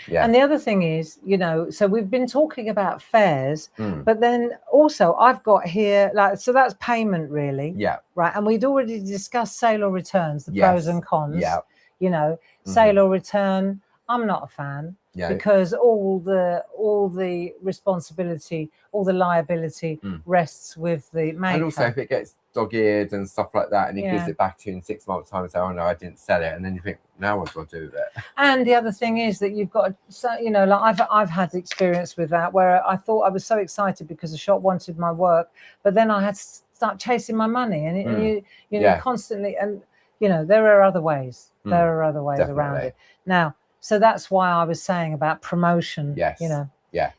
yeah. And the other thing is, you know, so we've been talking about fairs, but then also I've got here, like, so that's payment really. Yeah. Right. And we'd already discussed sale or returns, the pros and cons. Yeah. You know, sale or return, I'm not a fan. Yeah. Because all the responsibility, all the liability rests with the maker. And also if it gets dog-eared and stuff like that, and he gives it back to you in 6 months' time and say, oh no, I didn't sell it, and then you think, now what do I do with it? And the other thing is that you've got, so you know, like I've had experience with that, where I thought I was so excited because the shop wanted my work, but then I had to start chasing my money, and you know constantly, and you know there are other ways. There are other ways around it now. So that's why I was saying about promotion. Yes. You know. Yeah.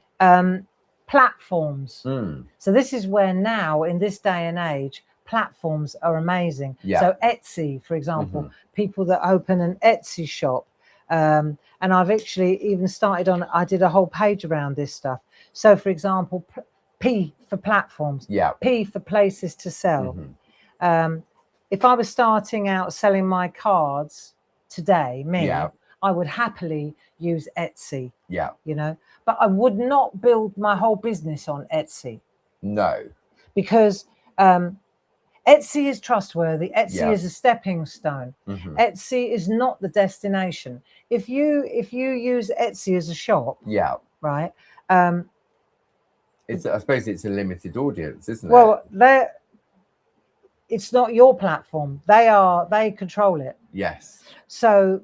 Platforms. So this is where now, in this day and age, platforms are amazing. Yeah. So Etsy, for example, people that open an Etsy shop, and I've actually even started on, I did a whole page around this stuff. So for example, P for platforms, P for places to sell. If I was starting out selling my cards today, I would happily use Etsy. Yeah. You know, but I would not build my whole business on Etsy. No. Because Etsy is trustworthy. Etsy is a stepping stone. Etsy is not the destination. If you use Etsy as a shop, right? It's, I suppose it's a limited audience, isn't it? Well, it's not your platform. They control it. Yes. So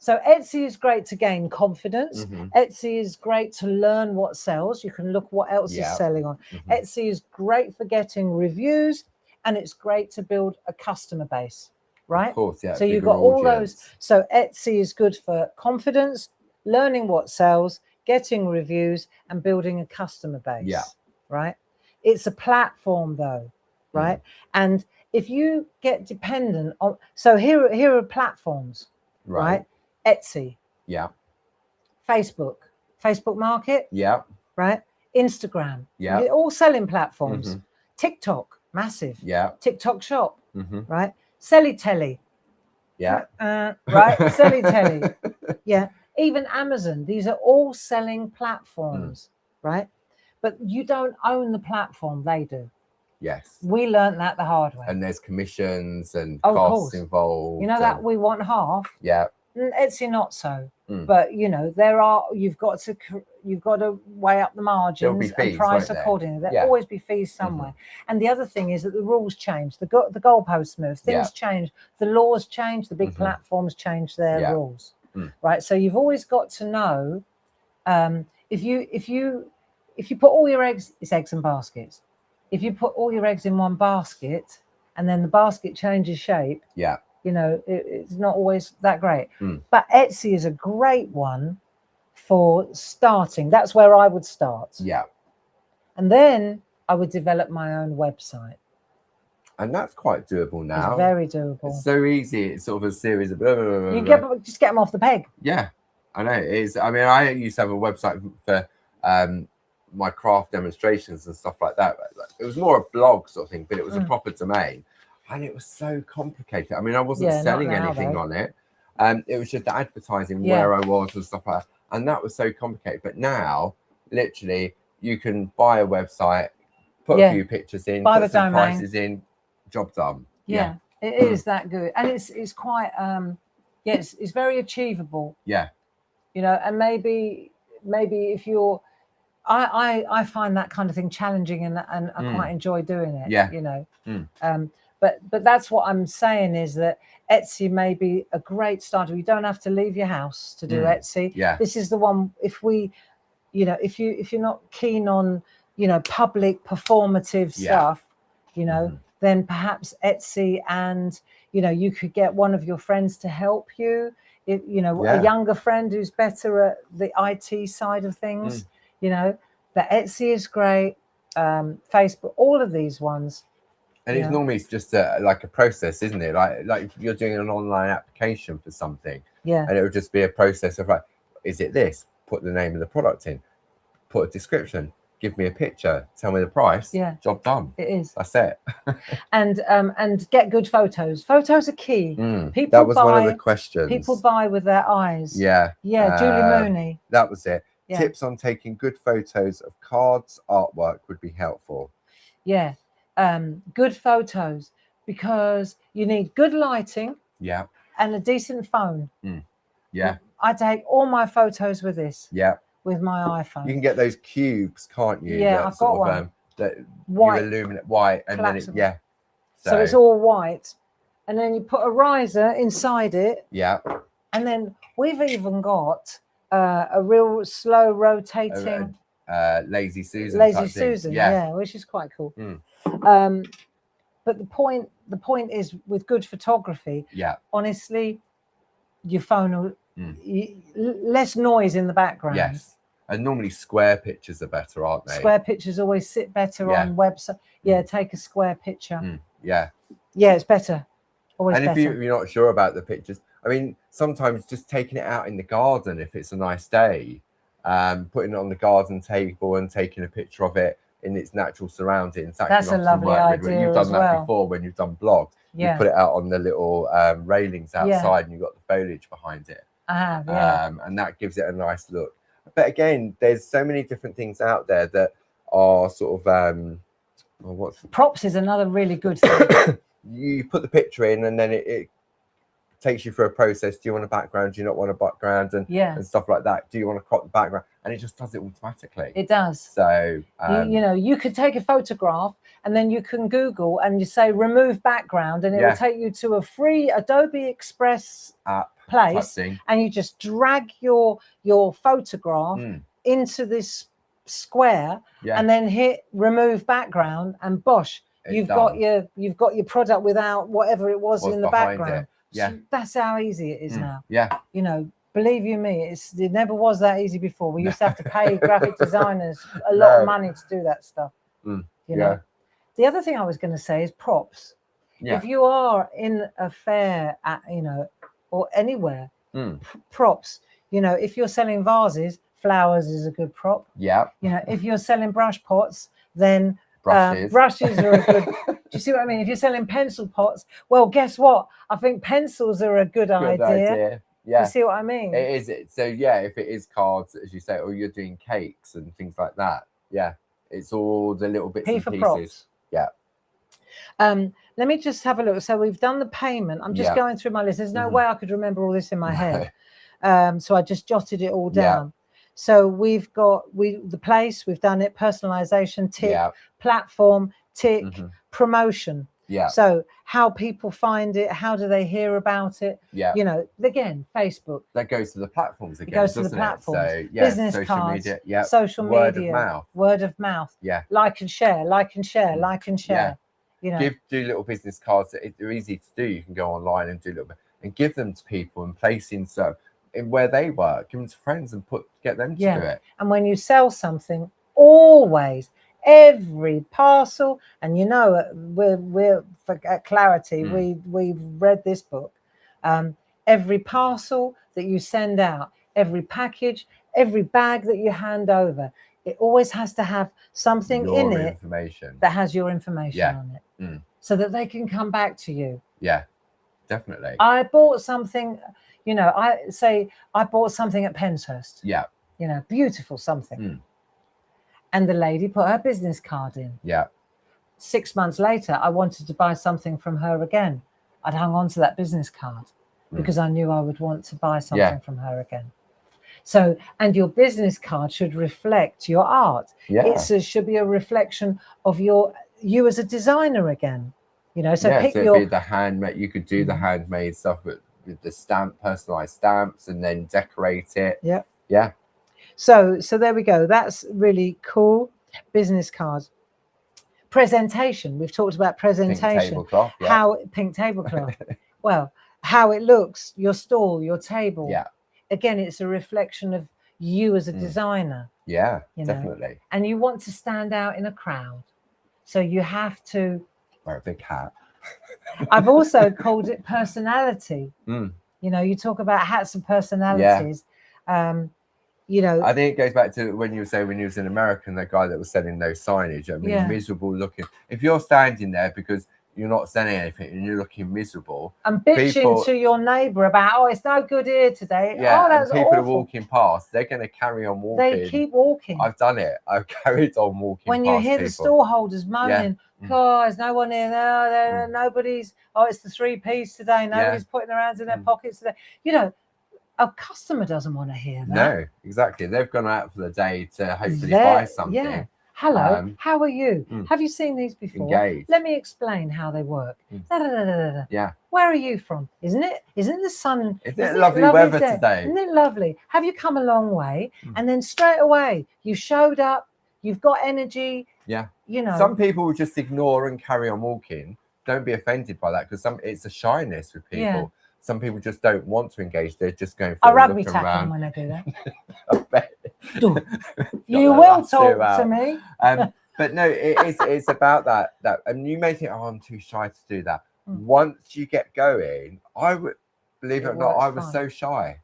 Etsy is great to gain confidence. Etsy is great to learn what sells. You can look what else is selling on. Etsy is great for getting reviews, and it's great to build a customer base, right? Of course, yeah. So you've got all those. So Etsy is good for confidence, learning what sells, getting reviews, and building a customer base. Yeah. Right? It's a platform though, right? And if you get dependent on, so here are platforms, right? Etsy. Yeah. Facebook Market. Yeah. Right? Instagram. Yeah. They're all selling platforms. TikTok, massive. Yeah. TikTok shop. Right? Selly-telly. Yeah. Right? Selly-telly. Yeah. Even Amazon. These are all selling platforms, right? But you don't own the platform, they do. Yes. We learned that the hard way. And there's commissions and costs involved. You know that we want half. Yeah. Etsy not so. But you know, you've got to weigh up the margins and price accordingly. There'll always be fees somewhere. And the other thing is that the rules change, the goalposts move, things change, the laws change, the big platforms change their rules. Right. So you've always got to know, if you put all your eggs, it's eggs and baskets. If you put all your eggs in one basket and then the basket changes shape, you know, it's not always that great. But Etsy is a great one for starting. That's where I would start. Yeah. And then I would develop my own website. And that's quite doable now. It's very doable. It's so easy. It's sort of a series of blah, blah, blah, blah, You blah. just get them off the peg. Yeah, I know. It is. I mean, I used to have a website for my craft demonstrations and stuff like that. It was more a blog sort of thing, but it was a proper domain. And it was so complicated. I mean, I wasn't selling anything on it. It was just advertising where I was and stuff like that. And that was so complicated. But now, literally, you can buy a website, put a few pictures in, put some prices in, job done. Yeah, it is that good. And it's quite, it's very achievable. Yeah. You know, and maybe if you're, I find that kind of thing challenging and I quite enjoy doing it. Yeah. You know, but that's what I'm saying is that Etsy may be a great starter. You don't have to leave your house to do Etsy. Yeah. This is the one. If we, you know, if you're not keen on, you know, public performative stuff, you know, then perhaps Etsy, and you know, you could get one of your friends to help you. If, you know, a younger friend who's better at the IT side of things. You know, the Etsy is great. Facebook, all of these ones. And it's normally just like a process, isn't it? Like if you're doing an online application for something, and it would just be a process of like, is it this? Put the name of the product in, put a description, give me a picture, tell me the price. Yeah, job done. It is. That's it. and get good photos. Photos are key. People that was one of the questions. People buy with their eyes. Yeah. Julie Mooney. That was it. Yeah. Tips on taking good photos of cards, artwork would be helpful. Yeah. Good photos, because you need good lighting. Yeah. And a decent phone. Yeah. I take all my photos with this. Yeah. With my iPhone. You can get those cubes, can't you? Yeah, I've got one. That white, you illuminate white, and then it, so it's all white, and then you put a riser inside it. Yeah. And then we've even got a real slow rotating Lazy Susan. Lazy Susan, yeah, which is quite cool. But the point is, with good photography, honestly, your phone will less noise in the background. Yes. And normally square pictures are better, aren't they? Square pictures always sit better on website. Yeah, take a square picture. Yeah. Yeah, it's better. Always and better. if you're not sure about the pictures, I mean, sometimes just taking it out in the garden if it's a nice day, putting it on the garden table and taking a picture of it in its natural surroundings. That's a lovely idea. You've done that before when you've done blogs. Yeah. You put it out on the little railings outside and you've got the foliage behind it. I have, yeah. And that gives it a nice look. But again, there's so many different things out there that are sort of props is another really good thing. You put the picture in and then it takes you through a process. Do you want a background? Do you not want a background? And stuff like that. Do you want to crop the background? And it just does it automatically. It does. So you know, you could take a photograph and then you can Google and you say remove background, and it will take you to a free Adobe Express app place, and you just drag your photograph into this square and then hit remove background, and bosh, you've got your product without whatever it was in the background. Yeah, so that's how easy it is now. Yeah, you know, believe you me, it never was that easy before. We used to have to pay graphic designers a lot of money to do that stuff. You know, the other thing I was going to say is props. If you are in a fair at, you know, or anywhere, props, you know, if you're selling vases, flowers is a good prop. Yeah. You know, if you're selling brush pots, then brushes are a good. Do you see what I mean? If you're selling pencil pots, well, guess what? I think pencils are a good idea. Yeah. You see what I mean? It is. So yeah, if it is cards, as you say, or you're doing cakes and things like that, it's all the little bits and pieces. Props. Yeah. Let me just have a look. So we've done the payment. I'm just going through my list. There's no way I could remember all this in my head. So I just jotted it all down. So we've got the place, we've done it, personalization, tick, platform, tick, promotion. Yeah. So how people find it, how do they hear about it? Yeah. You know, again, Facebook. That goes to the platforms again. It goes to the platforms. So business social cards, media. Yeah. Social media. Word of mouth. Word of mouth. Yeah. Like and share, like and share, like and share. You know. Do little business cards that are easy to do. You can go online and do a little bit and give them to people and place in where they work, give them to friends and get them to do it. And when you sell something, always every parcel. And you know, we're for clarity, we've read this book. Every parcel that you send out, every package, every bag that you hand over, it always has to have something in it that has your information on it, so that they can come back to you. Yeah, definitely. I bought something, you know, I bought something at Penshurst. Yeah. You know, beautiful something. And the lady put her business card in. Yeah. 6 months later, I wanted to buy something from her again. I'd hung on to that business card because I knew I would want to buy something from her again. So, and your business card should reflect your art. Yeah. It should be a reflection of you as a designer again. You know, so pick it'd be the handmade. You could do the handmade stuff with the personalized stamps, and then decorate it. Yeah. Yeah. So there we go. That's really cool. Business cards. Presentation. We've talked about presentation. Pink tablecloth. Yeah. How pink tablecloth. Well, how it looks, your stall, your table. Yeah. Again, it's a reflection of you as a designer. Yeah, you know? definitely. And you want to stand out in a crowd, so you have to wear a big hat. I've also called it personality. You know, you talk about hats and personalities. You know, I think it goes back to when you were saying when you was in America, and the guy that was selling those signage. I mean, miserable looking. If you're standing there because you're not selling anything and you're looking miserable, and bitching to your neighbour about, oh, it's no good here today. Yeah, oh, that's and people awful. are walking past. They're going to carry on walking. They keep walking. I've done it. I've carried on walking. When you hear the stall holders moaning, oh, there's no one here. No, nobody's. Oh, it's the 3-piece today. Nobody's putting their hands in their pockets today. You know, a customer doesn't want to hear that. No, exactly. They've gone out for the day to hopefully buy something. Yeah. Hello, how are you? Have you seen these before? Engage. Let me explain how they work. Yeah. Where are you from? Isn't the sun? Isn't it lovely weather today? Isn't it lovely? Have you come a long way? And then straight away you showed up. You've got energy. Yeah. You know. Some people will just ignore and carry on walking. Don't be offended by that, because it's a shyness with people. Yeah. Some people just don't want to engage. They're just going for I rugby tackle them when I do that. I bet. You will talk to me. But no, it's about that. And you may think, oh, I'm too shy to do that. Once you get going, I would, believe it or not, I was so shy.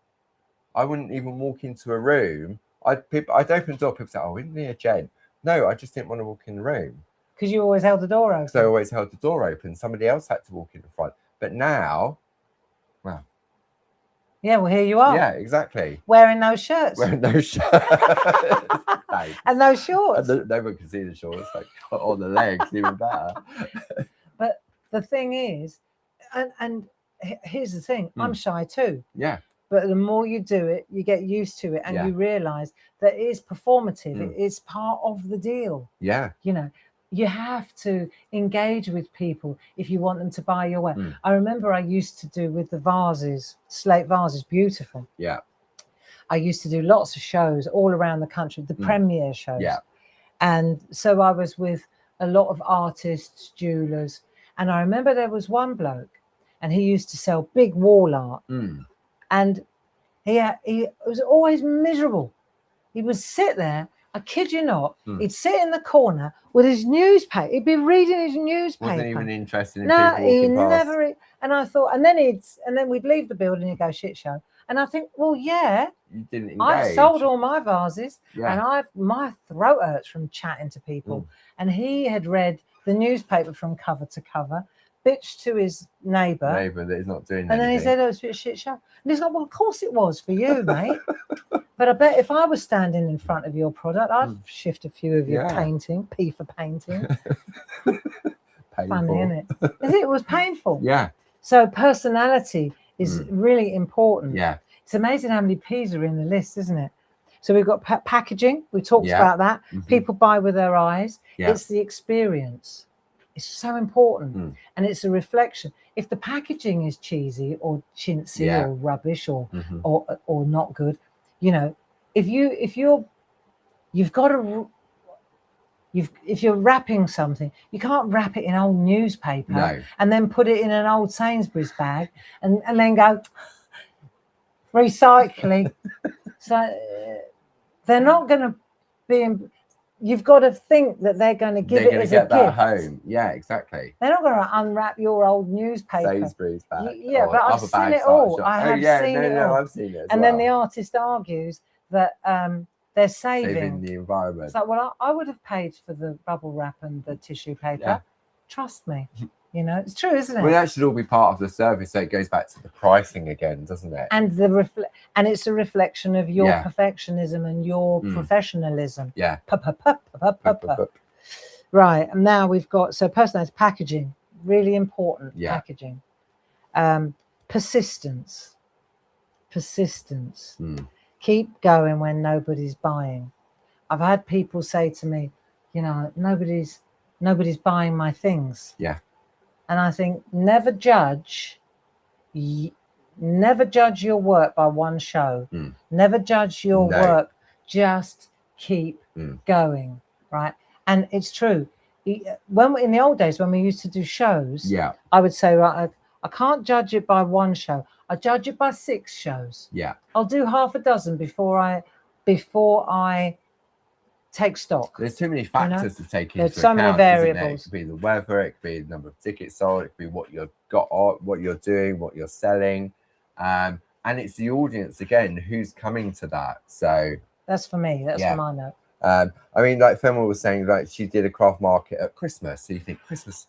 I wouldn't even walk into a room. I'd open the door. People say, oh, isn't he a gent? No, I just didn't want to walk in the room. Because you always held the door open. So I always held the door open. Somebody else had to walk in the front. But now, well. Yeah, well, here you are. Yeah, exactly. Wearing those shirts. Wearing those shirts. And those shorts. And no one can see the shorts, like, or the legs, even better. But the thing is, and here's the thing, I'm shy too. Yeah. But the more you do it, you get used to it, and you realise that it is performative. It is part of the deal. Yeah. You know, you have to engage with people if you want them to buy your work. I remember I used to do with the vases, slate vases, beautiful. Yeah. I used to do lots of shows all around the country, the premiere shows. Yeah. And so I was with a lot of artists, jewelers. And I remember there was one bloke, and he used to sell big wall art. And he was always miserable. He would sit there, I kid you not, he'd sit in the corner with his newspaper. He'd be reading his newspaper. Wasn't even interested in no, people he walking past. never. And I thought, and then we'd leave the building and go shit show. And I think, well, yeah, you didn't engage. I've sold all my vases, and my throat hurts from chatting to people. And he had read the newspaper from cover to cover, bitched to his neighbour that he's not doing anything. And then he said, oh, it's a shit show. And he's like, well, of course it was for you, mate. But I bet if I was standing in front of your product, I'd shift a few of your painting, P for painting. Funny, isn't it? It was painful. Yeah. So personality is really important. Yeah. It's amazing how many P's are in the list, isn't it? So we've got packaging. We talked about that. People buy with their eyes. It's the experience. It's so important. And it's a reflection. If the packaging is cheesy or chintzy or rubbish or not good, you know, if you're wrapping something, you can't wrap it in old newspaper and then put it in an old Sainsbury's bag and then go recycling. So they're not going to be you've got to think that they're going to give it as a gift. That home. Yeah, exactly. They're not going to unwrap your old newspaper. Sainsbury's bag. Yeah, but I've seen it all. I have seen it all. I've seen it. And then the artist argues that they're saving the environment. It's like, well, I would have paid for the bubble wrap and the tissue paper. Yeah. Trust me. You know, it's true, isn't it? Well, that should all be part of the service, so it goes back to the pricing again, doesn't it? And and it's a reflection of your perfectionism and your professionalism. Yeah. Right, and now we've got personalized packaging, really important. Packaging. Persistence. Keep going when nobody's buying. I've had people say to me, you know, nobody's buying my things. Yeah. And I think never judge your work by one show. Never judge your work. Just keep going, right? And it's true. When in the old days when we used to do shows, I would say, right, I can't judge it by one show. I judge it by 6 shows. Yeah. I'll do half a dozen before I take stock. There's too many factors to take into account. There's so many variables. It could be the weather, it could be the number of tickets sold, it could be what you've got, what you're doing, what you're selling, and it's the audience again who's coming to that. So that's for me. That's for my note. I mean, like Femma was saying, like she did a craft market at Christmas. So you think Christmas,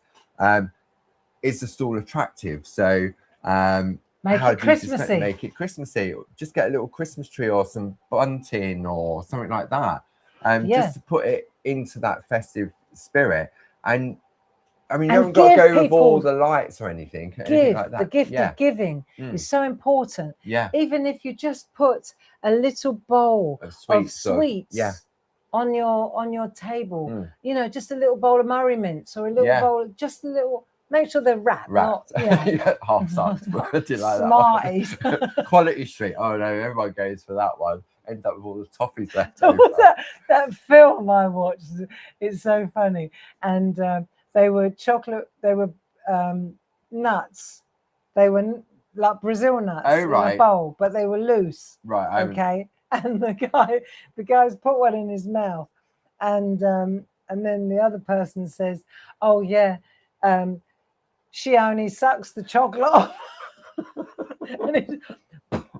is the stall attractive? So make it Christmassy. Make it Christmassy. Just get a little Christmas tree or some bunting or something like that. Just to put it into that festive spirit. And I mean, you haven't got to go with all the lights or anything like that. The gift of giving is so important. Yeah. Even if you just put a little bowl of sweets on your table, you know, just a little bowl of Murray mints or a little bowl, just a little. Make sure they're wrapped. Not, half size. Smarties. Quality Street. Oh no, everyone goes for that one. End up with all the toffees left. that film I watched, it's so funny. And they were chocolate. They were nuts. They were like Brazil nuts in a bowl, but they were loose. Right. Okay. And the guy's put one in his mouth, and then the other person says, "Oh yeah, she only sucks the chocolate off," and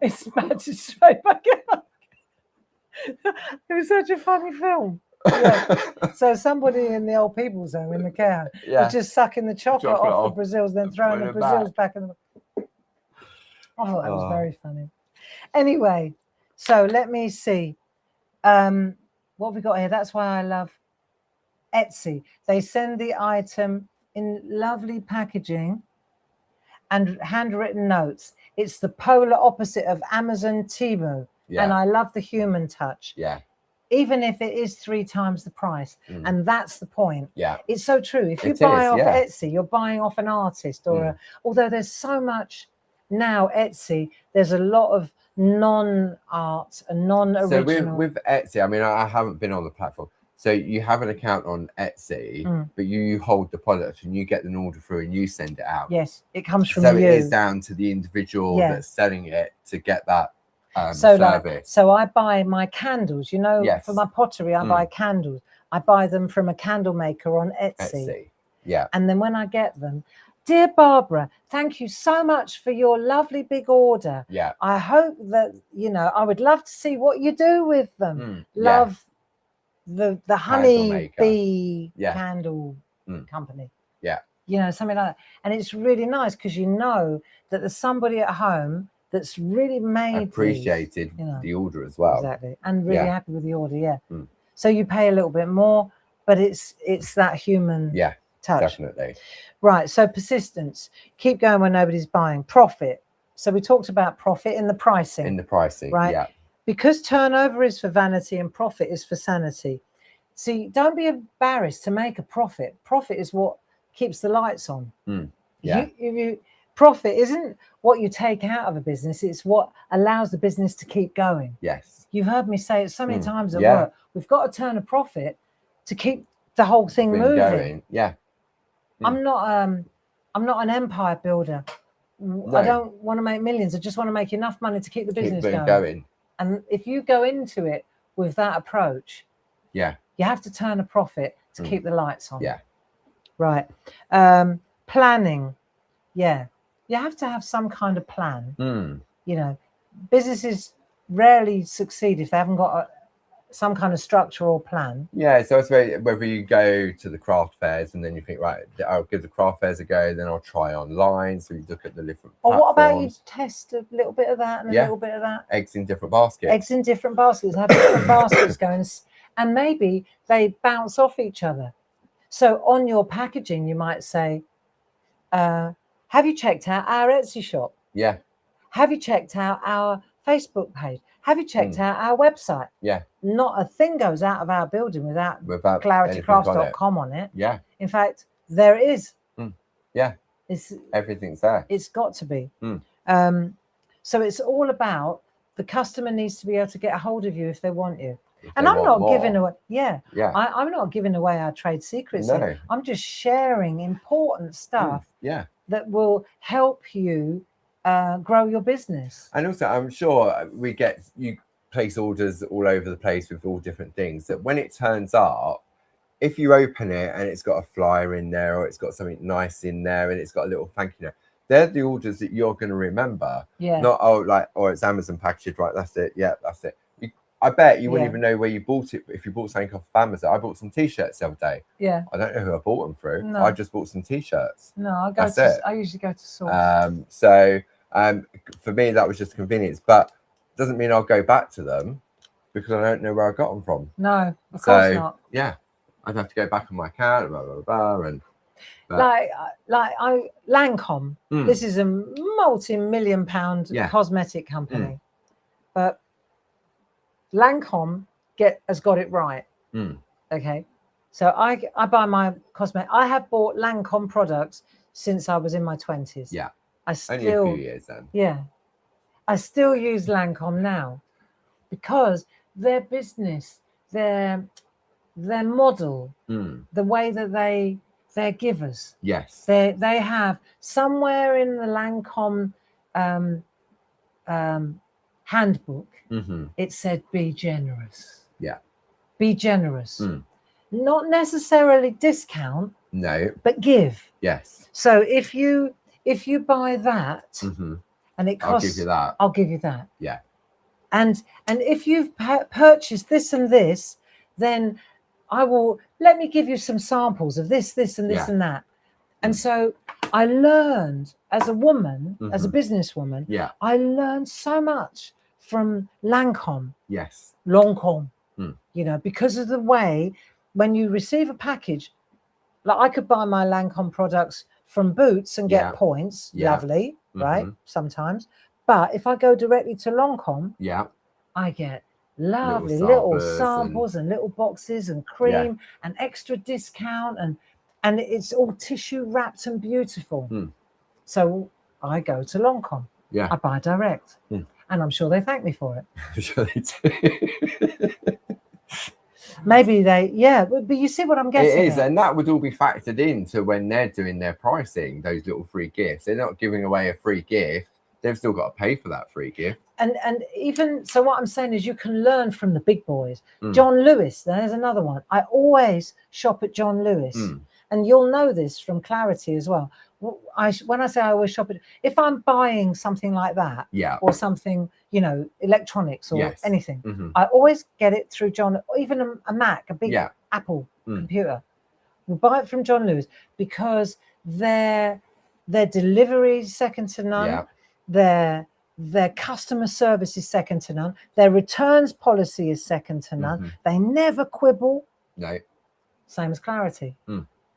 it smashes straight back out. It was such a funny film. So somebody in the old people's home in the care was just sucking the chocolate off the Brazils, then throwing the Brazils back in the. I thought that was very funny. Anyway, so let me see. What have we got here? That's why I love Etsy. They send the item in lovely packaging and handwritten notes. It's the polar opposite of Amazon Temu. And I love the human touch. Yeah. Even if it is 3 times the price. And that's the point. Yeah. It's so true. If you buy off Etsy, you're buying off an artist or although there's so much now Etsy, there's a lot of non-art and non-original. So with Etsy, I mean, I haven't been on the platform. So you have an account on Etsy, but you hold the product and you get an order through and you send it out. Yes, it comes from you. So it is down to the individual that's selling it to get that service. So I buy my candles, you know, for my pottery, I buy candles. I buy them from a candle maker on Etsy. Yeah. And then when I get them, dear Barbara, thank you so much for your lovely big order. Yeah. I hope that, you know, I would love to see what you do with them. Love the honey bee candle company. Yeah. You know, something like that. And it's really nice because you know that there's somebody at home that's really appreciated the order as well. Exactly. And really happy with the order, So you pay a little bit more, but it's that human touch. Definitely. Right. So persistence. Keep going when nobody's buying. Profit. So we talked about profit in the pricing. Right. Yeah. Because turnover is for vanity and profit is for sanity. See, don't be embarrassed to make a profit. Profit is what keeps the lights on. Profit isn't what you take out of a business. It's what allows the business to keep going. Yes. You've heard me say it so many times at work. We've got to turn a profit to keep the whole thing moving. Going. Yeah. I'm not an empire builder. No. I don't want to make millions. I just want to make enough money to keep the business going. And if you go into it with that approach, You have to turn a profit to keep the lights on. Yeah. Right. Planning. Yeah. You have to have some kind of plan. You know, businesses rarely succeed if they haven't got some kind of structure or plan. Yeah, so I suppose whether you go to the craft fairs and then you think, right, I'll give the craft fairs a go, then I'll try online. So you look at the different platforms. Or what about you test a little bit of that and a little bit of that? Eggs in different baskets. Eggs in different baskets. Have different baskets going, and maybe they bounce off each other. So on your packaging, you might say, have you checked out our Etsy shop? Yeah. Have you checked out our Facebook page? Have you checked out our website? Yeah. Not a thing goes out of our building without claritycrafts.com on it. Yeah. In fact, there is. Yeah. Everything's there. It's got to be. So it's all about the customer needs to be able to get a hold of you if they want you. And I'm not giving away. I'm not giving away our trade secrets. No. Here. I'm just sharing important stuff. That will help you grow your business. And also, I'm sure you place orders all over the place with all different things. That when it turns up, if you open it and it's got a flyer in there or it's got something nice in there and it's got a little thank you note, they're the orders that you're going to remember. Yeah. Not it's Amazon packaged, right? That's it. Yeah, that's it. I bet you wouldn't even know where you bought it if you bought something off of Amazon. I bought some t-shirts the other day. Yeah. I don't know who I bought them through. No. I just bought some t-shirts. No, I usually go to source. For me, that was just convenience, but it doesn't mean I'll go back to them because I don't know where I got them from. No, of course not. Yeah, I'd have to go back on my account, blah, blah, blah, and Lancome. This is a multi-million-pound cosmetic company, but Lancome has got it right. Okay, so I buy my cosmetic. I have bought Lancome products since I was in my 20s. Yeah. Only a few years then. Yeah. I still use Lancome now because their business, their model, the way that they're givers. Yes. They have somewhere in the Lancome handbook, it said be generous. Yeah. Be generous. Not necessarily discount. No. But give. Yes. So if you buy that and it costs, I'll give you that. I'll give you that. Yeah. And if you've purchased this and this, then let me give you some samples of this and this and that. And so I learned as a woman, as a businesswoman, I learned so much from Lancome. Yes. Lancome, because of the way when you receive a package, like I could buy my Lancome products from Boots and get points, lovely, right? Sometimes. But if I go directly to Lancome, I get lovely little samples and little boxes and cream and extra discount and it's all tissue wrapped and beautiful. So I go to Lancome. Yeah. I buy direct. And I'm sure they thank me for it. I'm sure they do. Maybe but you see what I'm getting. It is, and that would all be factored into when they're doing their pricing, those little free gifts. They're not giving away a free gift. They've still got to pay for that free gift. And even so, what I'm saying is you can learn from the big boys. John Lewis, there's another one. I always shop at John Lewis. And you'll know this from Clarity as well. When I say I always shop at, if I'm buying something like that, or something, electronics or anything, I always get it through John, or even a Mac, a big Apple computer. We'll buy it from John Lewis because their delivery is second to none. Their customer service is second to none. Their returns policy is second to none. They never quibble. No. Same as Clarity.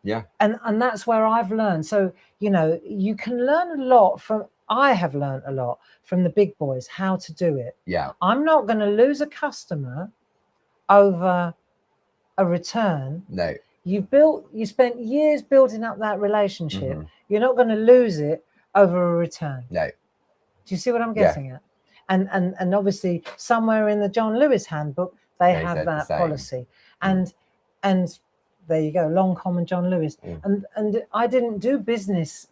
Yeah. And that's where I've learned. So, you can learn a lot I have learned a lot from the big boys, how to do it. Yeah. I'm not going to lose a customer over a return. No. You spent years building up that relationship. You're not going to lose it over a return. No. Do you see what I'm getting at? And obviously somewhere in the John Lewis handbook, they have that policy. And there you go, Lancome and John Lewis. And I didn't do business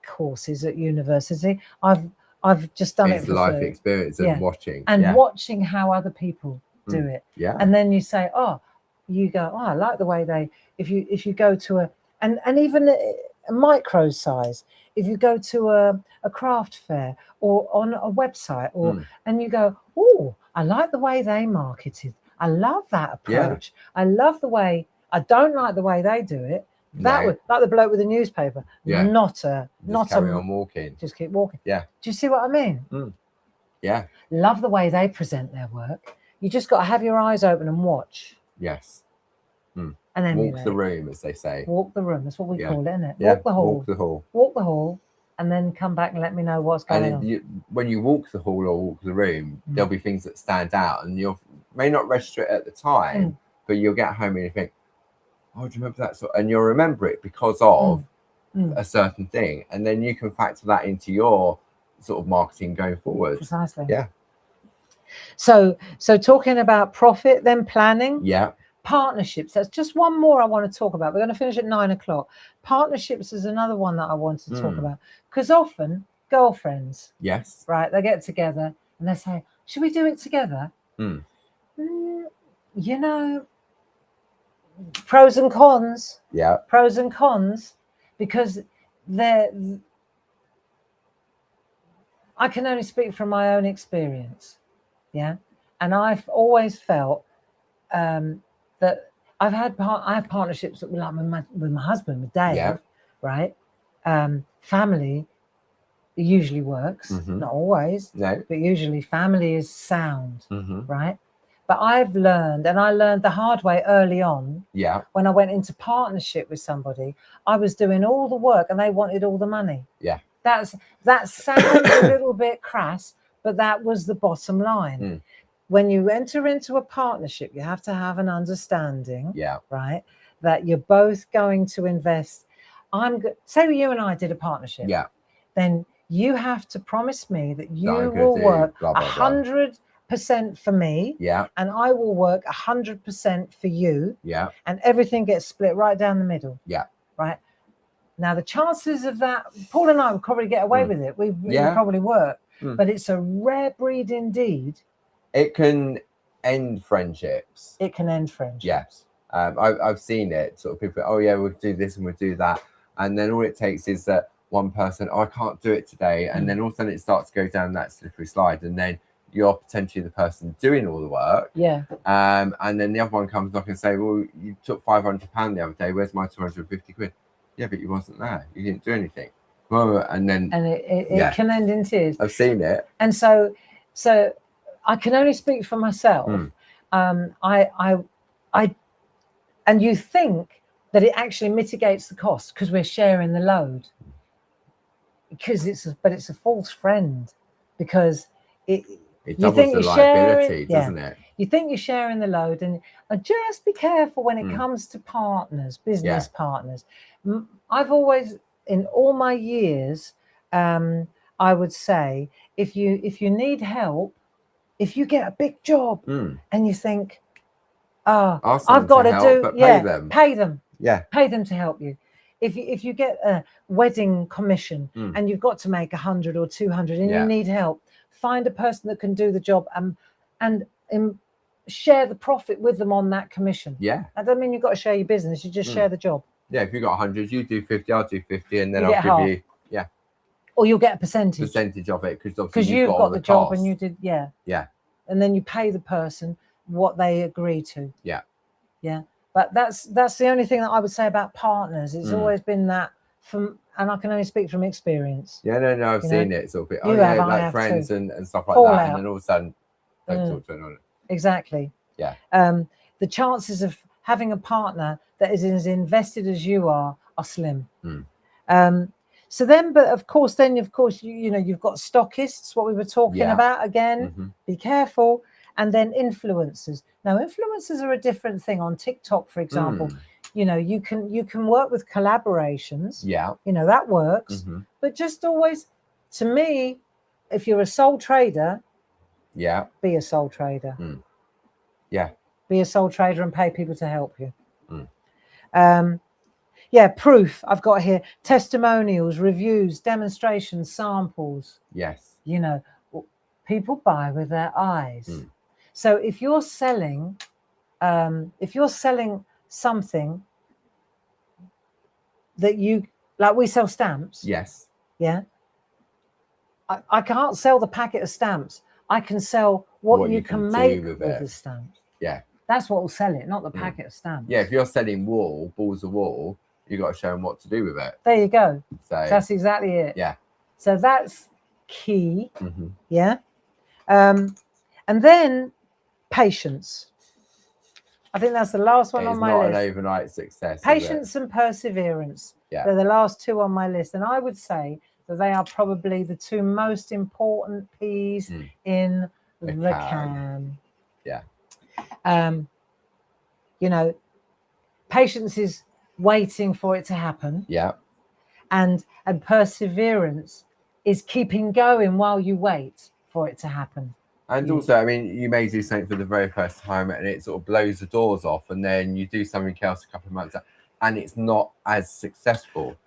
courses at university. I've just done it for life free. Experience and watching. And watching how other people do it. Yeah. And then you say, you go, oh, I like the way they, if you go to a, and even a micro size, if you go to a craft fair or on a website, or and you go, oh, I like the way they marketed. I love that approach. I love the way, I don't like the way they do it. That would, like the bloke with the newspaper, not carry on walking. Just keep walking. Yeah. Do you see what I mean? Yeah. Love the way they present their work. You just got to have your eyes open and watch. Yes. And then walk the room, as they say. Walk the room. That's what we call it, isn't it? Yeah. Walk the hall. Walk the hall. Walk the hall, and then come back and let me know what's going on. When you walk the hall or walk the room, there'll be things that stand out, and you may not register it at the time, but you'll get home and you think, oh, do you remember that? And you'll remember it because of a certain thing, and then you can factor that into your sort of marketing going forward. Precisely. Yeah. So talking about profit, then planning. Yeah. Partnerships. That's just one more I want to talk about. We're going to finish at 9 o'clock. Partnerships is another one that I want to talk about, because often girlfriends, right, they get together and they say, should we do it together? You know, pros and cons. Yeah. Pros and cons, because I can only speak from my own experience. Yeah. And I've always felt that I have partnerships with my husband, with Dave, right? Family usually works, not always, but usually family is sound, right? But I've learned, and I learned the hard way early on. Yeah. When I went into partnership with somebody, I was doing all the work and they wanted all the money. Yeah. That sounds a little bit crass, but that was the bottom line. When you enter into a partnership, you have to have an understanding, right, that you're both going to invest. Say you and I did a partnership. Yeah. Then you have to promise me that you will work 100% for me. Yeah. And I will work 100% for you. Yeah. And everything gets split right down the middle. Yeah. Right. Now the chances of that, Paul and I would probably get away with it. We probably work. But it's a rare breed indeed. It can end friendships. It can end friendships. Yes. I've seen it. Sort of people, oh yeah, we'll do this and we'll do that. And then all it takes is that one person, oh, I can't do it today. And then all of a sudden it starts to go down that slippery slide. And then you're potentially the person doing all the work. Yeah. And then the other one comes back and say, well, you took £500 the other day. Where's my 250 quid? Yeah, but you wasn't there. You didn't do anything. And it can end in tears. I've seen it. And so I can only speak for myself. And you think that it actually mitigates the cost because we're sharing the load. Because it's a false friend, because it doubles the liability, doesn't it? You think you're sharing the load, and just be careful when it comes to partners, business partners. I've always, in all my years, I would say, if you need help, if you get a big job and you think, I've got to do, pay them. Yeah, pay them to help you. If you get a wedding commission and you've got to make 100 or 200 and you need help, find a person that can do the job and share the profit with them on that commission. Yeah, that doesn't mean you've got to share your business. You just share the job. Yeah, if you've got 100, you do 50, I'll do 50, and then I'll give you or you'll get a percentage of it because you've got the job and you did yeah, and then you pay the person what they agree to. Yeah. But that's the only thing that I would say about partners. It's always been that and I can only speak from experience. Yeah, no, I've seen it sort of bit. Like friends and stuff like that, and then all of a sudden don't talk to anyone. Exactly. Yeah. The chances of having a partner that is as invested as you are slim. So then, but of course, you've got stockists, what we were talking about again. Be careful. And then influencers. Now, influencers are a different thing. On TikTok, for example, you can work with collaborations. Yeah. That works. But just always, to me, if you're a sole trader, be a sole trader. Yeah. Be a sole trader and pay people to help you. Proof. I've got here testimonials, reviews, demonstrations, samples. Yes. People buy with their eyes. So if you're selling if you're selling something that you like, we sell stamps. Yes. Yeah. I can't sell the packet of stamps. I can sell what you can make with the stamps. Yeah. That's what will sell it, not the packet of stamps. Yeah, if you're selling wool, balls of wool, you got to show them what to do with it. There you go. So that's exactly it. Yeah. So that's key. Mm-hmm. Yeah. And then patience. I think that's the last one on my list. It's not an overnight success. Patience and perseverance. Yeah. They're the last two on my list. And I would say that they are probably the two most important P's in the can. Yeah. You know, patience is waiting for it to happen. Yeah. And perseverance is keeping going while you wait for it to happen. And also, I mean, you may do something for the very first time and it sort of blows the doors off, and then you do something else a couple of months and it's not as successful.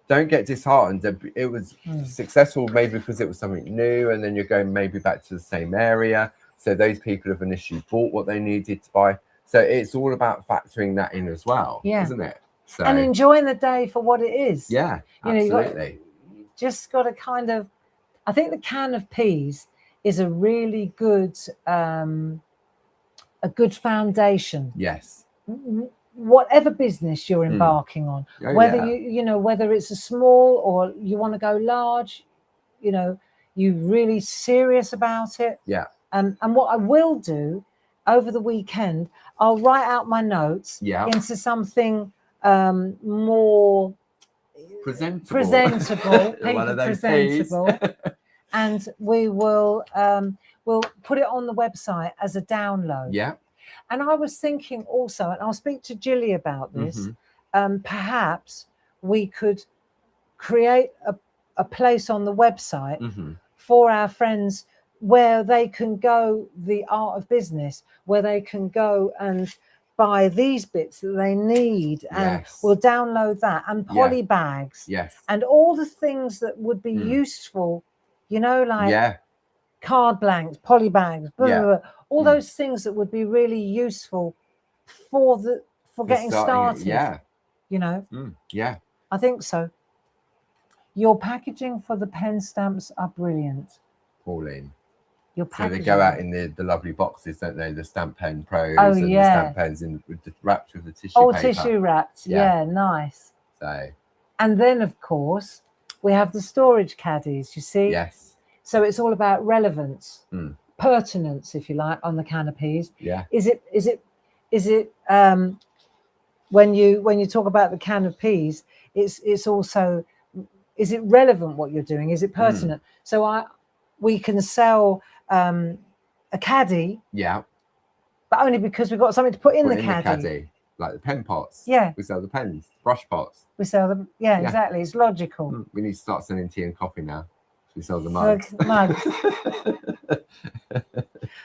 Don't get disheartened. It was successful maybe because it was something new, and then you're going maybe back to the same area. So those people have initially bought what they needed to buy. So it's all about factoring that in as well, isn't it? So, and enjoying the day for what it is. Yeah, absolutely. You just got to kind of, I think the can of peas is a really good, a good foundation. Yes. Whatever business you're embarking on, whether whether it's a small or you want to go large, you're really serious about it. Yeah. And what I will do over the weekend, I'll write out my notes into something more presentable, presentable. And we will we'll put it on the website as a download. Yeah. And I was thinking also, and I'll speak to Jilly about this, perhaps we could create a place on the website for our friends where they can go, the art of business, where they can go and buy these bits that they need, and we'll download that, and poly bags, and all the things that would be useful, like card blanks, poly bags, blah, blah, blah, all those things that would be really useful for getting started. Yeah. Yeah. I think so. Your packaging for the pen stamps are brilliant, Pauline. So they go out in the lovely boxes, don't they? The Stamp Pen Pros and the Stamp Pens wrapped with the tissue paper. Tissue wrapped. Yeah, nice. So. And then, of course, we have the storage caddies, you see? Yes. So it's all about relevance, pertinence, if you like, on the canopies. Yeah. Is it when you talk about the canopies, it's also, is it relevant what you're doing? Is it pertinent? So we can sell a caddy, but only because we've got something to put in the caddy, like the pen pots. Yeah, we sell the pens, brush pots. We sell them. Yeah, exactly. It's logical. We need to start selling tea and coffee now. We sell the mugs.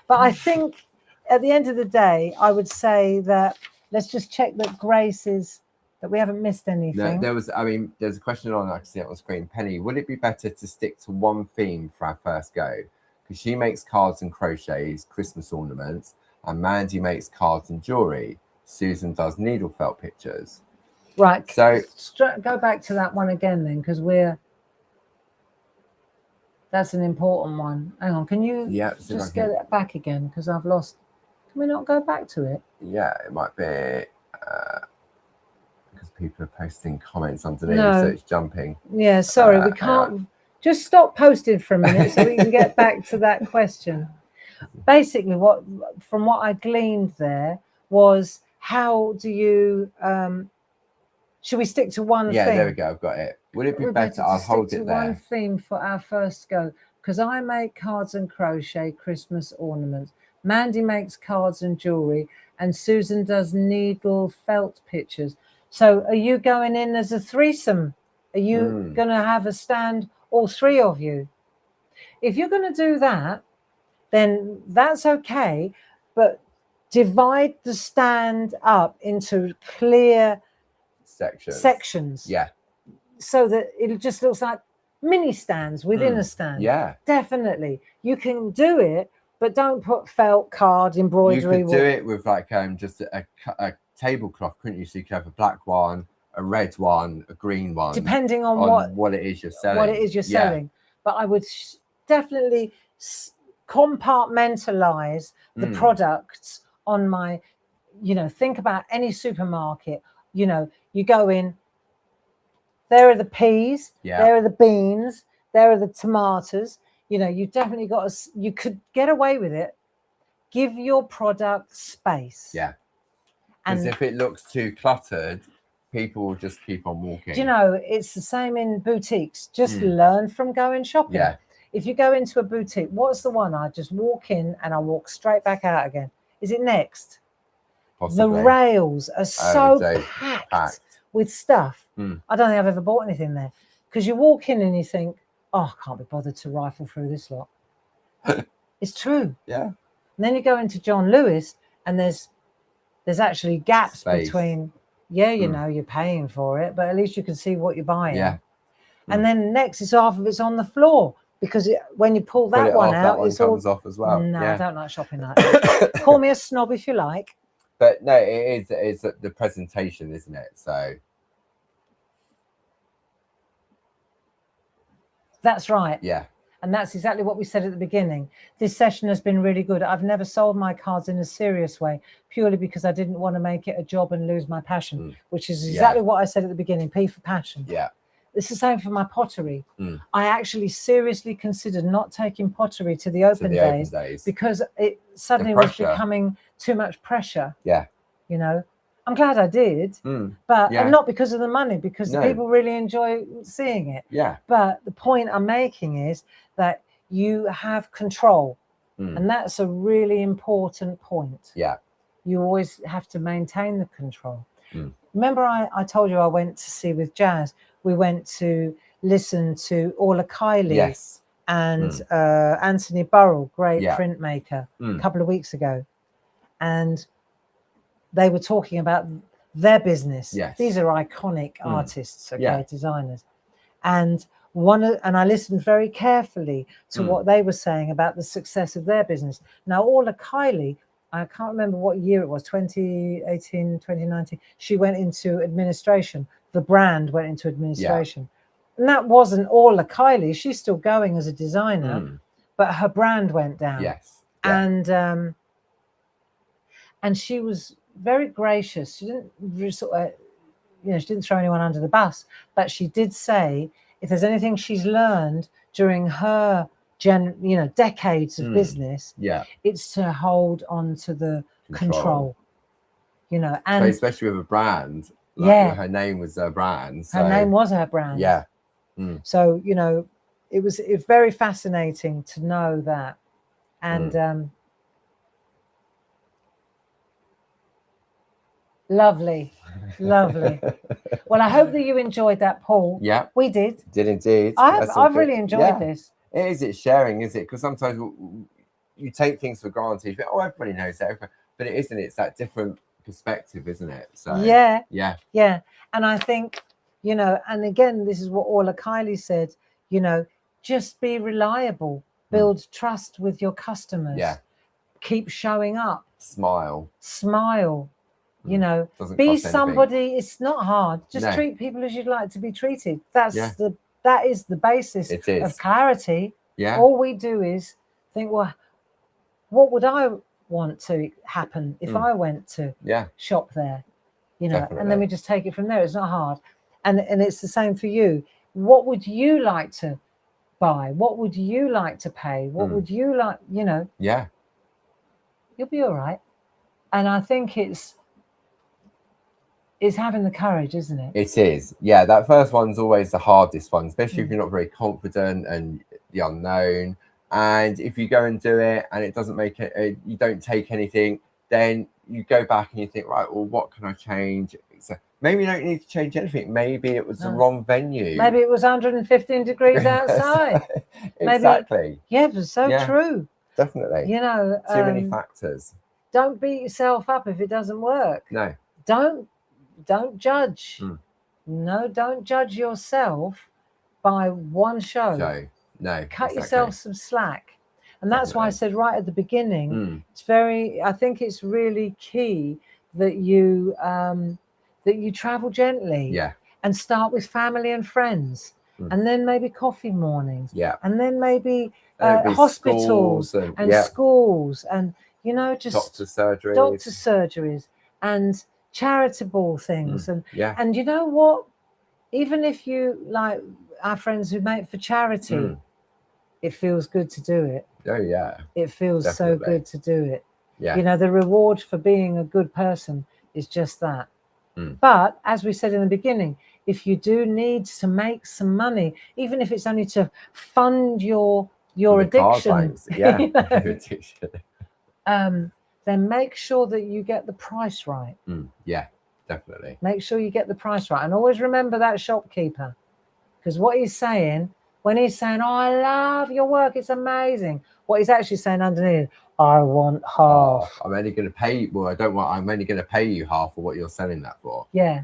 But I think at the end of the day, I would say that let's just check that Grace is, that we haven't missed anything. No, there's a question on, I can see it on screen. Penny, would it be better to stick to one theme for our first go? Because she makes cards and crochets, Christmas ornaments, and Mandy makes cards and jewelry. Susan does needle felt pictures. Right. So go back to that one again then, because that's an important one. Hang on, can you just get it back again? Because I've lost. Can we not go back to it? Yeah, it might be because people are posting comments underneath, so it's jumping. Yeah, sorry, we can't. Just stop posting for a minute so we can get back to that question. Basically, from what I gleaned there was, how do you? Should we stick to one thing? Yeah, there we go. I've got it. Would it be better? I'll hold it there. One theme for our first go, because I make cards and crochet Christmas ornaments. Mandy makes cards and jewelry, and Susan does needle felt pictures. So, are you going in as a threesome? Are you going to have a stand, all three of you? If you're going to do that, then that's okay, but divide the stand up into clear sections. Yeah. So that it just looks like mini stands within a stand. Yeah. Definitely. You can do it but don't put felt, card, embroidery. You could do it with like just a tablecloth, couldn't you? So you could have a black one, a red one, a green one, depending on what it is you're selling. What it is you're selling. But I would definitely compartmentalize the products on my, you know, think about any supermarket. You know, you go in, there are the peas, there are the beans, there are the tomatoes. You know, you've definitely got you could get away with it. Give your product space. Yeah. Because if it looks too cluttered, people will just keep on walking. Do you know, it's the same in boutiques. Just learn from going shopping. Yeah. If you go into a boutique, what's the one? I just walk in and I walk straight back out again. Is it Next? Possibly. The rails are so packed with stuff. I don't think I've ever bought anything there. Because you walk in and you think, oh, I can't be bothered to rifle through this lot. It's true. Yeah. And then you go into John Lewis and there's actually gaps between, you know, you're paying for it, but at least you can see what you're buying. Yeah. And then Next is half of it's on the floor because when you pull that one out, that one it's comes all off as well. No, I don't like shopping like that. Call me a snob if you like. But no, it's the presentation, isn't it? So that's right. Yeah. And that's exactly what we said at the beginning. This session has been really good. I've never sold my cards in a serious way, purely because I didn't want to make it a job and lose my passion, which is exactly what I said at the beginning, P for passion. Yeah. It's the same for my pottery. I actually seriously considered not taking pottery to the open days because it suddenly was becoming too much pressure. Yeah. You know, I'm glad I did, but and not because of the money, because people really enjoy seeing it. Yeah. But the point I'm making is that you have control, and that's a really important point. Yeah. You always have to maintain the control. Remember, I told you I went to see with Jazz. We went to listen to Orla Kiley and Anthony Burrell, great printmaker, a couple of weeks ago, and they were talking about their business. Yes. These are iconic artists, designers, and I listened very carefully to what they were saying about the success of their business. Now, Orla Kiley, I can't remember what year it was, 2018, 2019. She went into administration. The brand went into administration. And that wasn't Orla Kiley. She's still going as a designer, but her brand went down. Yes. And she was very gracious. She didn't sort of, she didn't throw anyone under the bus, but she did say if there's anything she's learned during her decades of business, it's to hold on to the control. And so especially with a brand, her name was her brand. So. Her name was her brand. Yeah. So it was very fascinating to know that, and lovely. Well, I hope that you enjoyed that, Paul. Yeah, we did indeed. I've really enjoyed this. It is. It's sharing, is it? Because sometimes you take things for granted. You think, oh, everybody knows that, but it isn't. It's that different perspective, isn't it? So yeah. And I think and again, this is what Orla Kiley said. Just be reliable, build trust with your customers. Yeah. Keep showing up. Smile. Be somebody. It's not hard. Just treat people as you'd like to be treated. That is the basis of clarity. Yeah. All we do is think, well, what would I want to happen if I went to shop there? Definitely. And then we just take it from there. It's not hard. And it's the same for you. What would you like to buy? What would you like to pay? What would you like, Yeah. You'll be all right. And I think it's having the courage, isn't it? It is. Yeah, that first one's always the hardest one, especially if you're not very confident and the unknown. And if you go and do it and it doesn't make it, you don't take anything, then you go back and you think, right, well, what can I change? So maybe you don't need to change anything. Maybe it was the wrong venue. Maybe it was 115 degrees outside. Exactly. It was so true. Definitely. Too many factors. Don't beat yourself up if it doesn't work. No. Don't judge. No, don't judge yourself by one show. No. Cut yourself some slack. And that's why I said right at the beginning, I think it's really key that you travel gently, and start with family and friends, and then maybe coffee mornings, and then maybe hospitals and schools, and just doctor surgeries and charitable things, and you know what, even if you like our friends who make for charity, it feels good to do it. It feels so good to do it. The reward for being a good person is just that. But as we said in the beginning, if you do need to make some money, even if it's only to fund your addiction, then make sure that you get the price right. Definitely. Make sure you get the price right, and always remember that shopkeeper, because what he's saying when he's saying, "Oh, I love your work, it's amazing," what he's actually saying underneath, "I want half. I'm only going to pay. Well, I'm only going to pay you half of what you're selling that for." Yeah.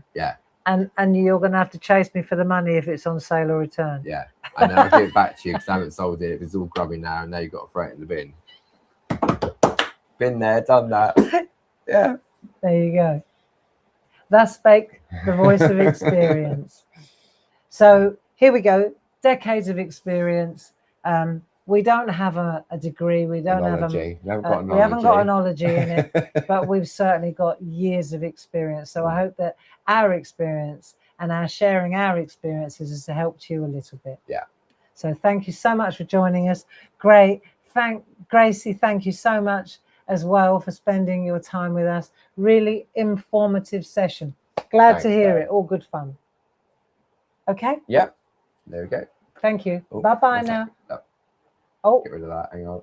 And you're going to have to chase me for the money if it's on sale or return. Yeah. And then I'll give it back to you because I haven't sold it. If it's all grubby now, and now you've got to throw it in the bin. Been there, done that. Yeah. There you go. Thus spake the voice of experience. So here we go. Decades of experience. We don't have a degree. We don't have we we haven't got an ology in it, but we've certainly got years of experience. So I hope that our experience and our sharing our experiences has helped you a little bit. Yeah. So thank you so much for joining us. Great. Gracie, thank you so much as well for spending your time with us. Really informative session. Glad to hear it. All good fun. Okay. Yep. There we go. Thank you. Bye-bye now. Oh, get rid of that. Hang on.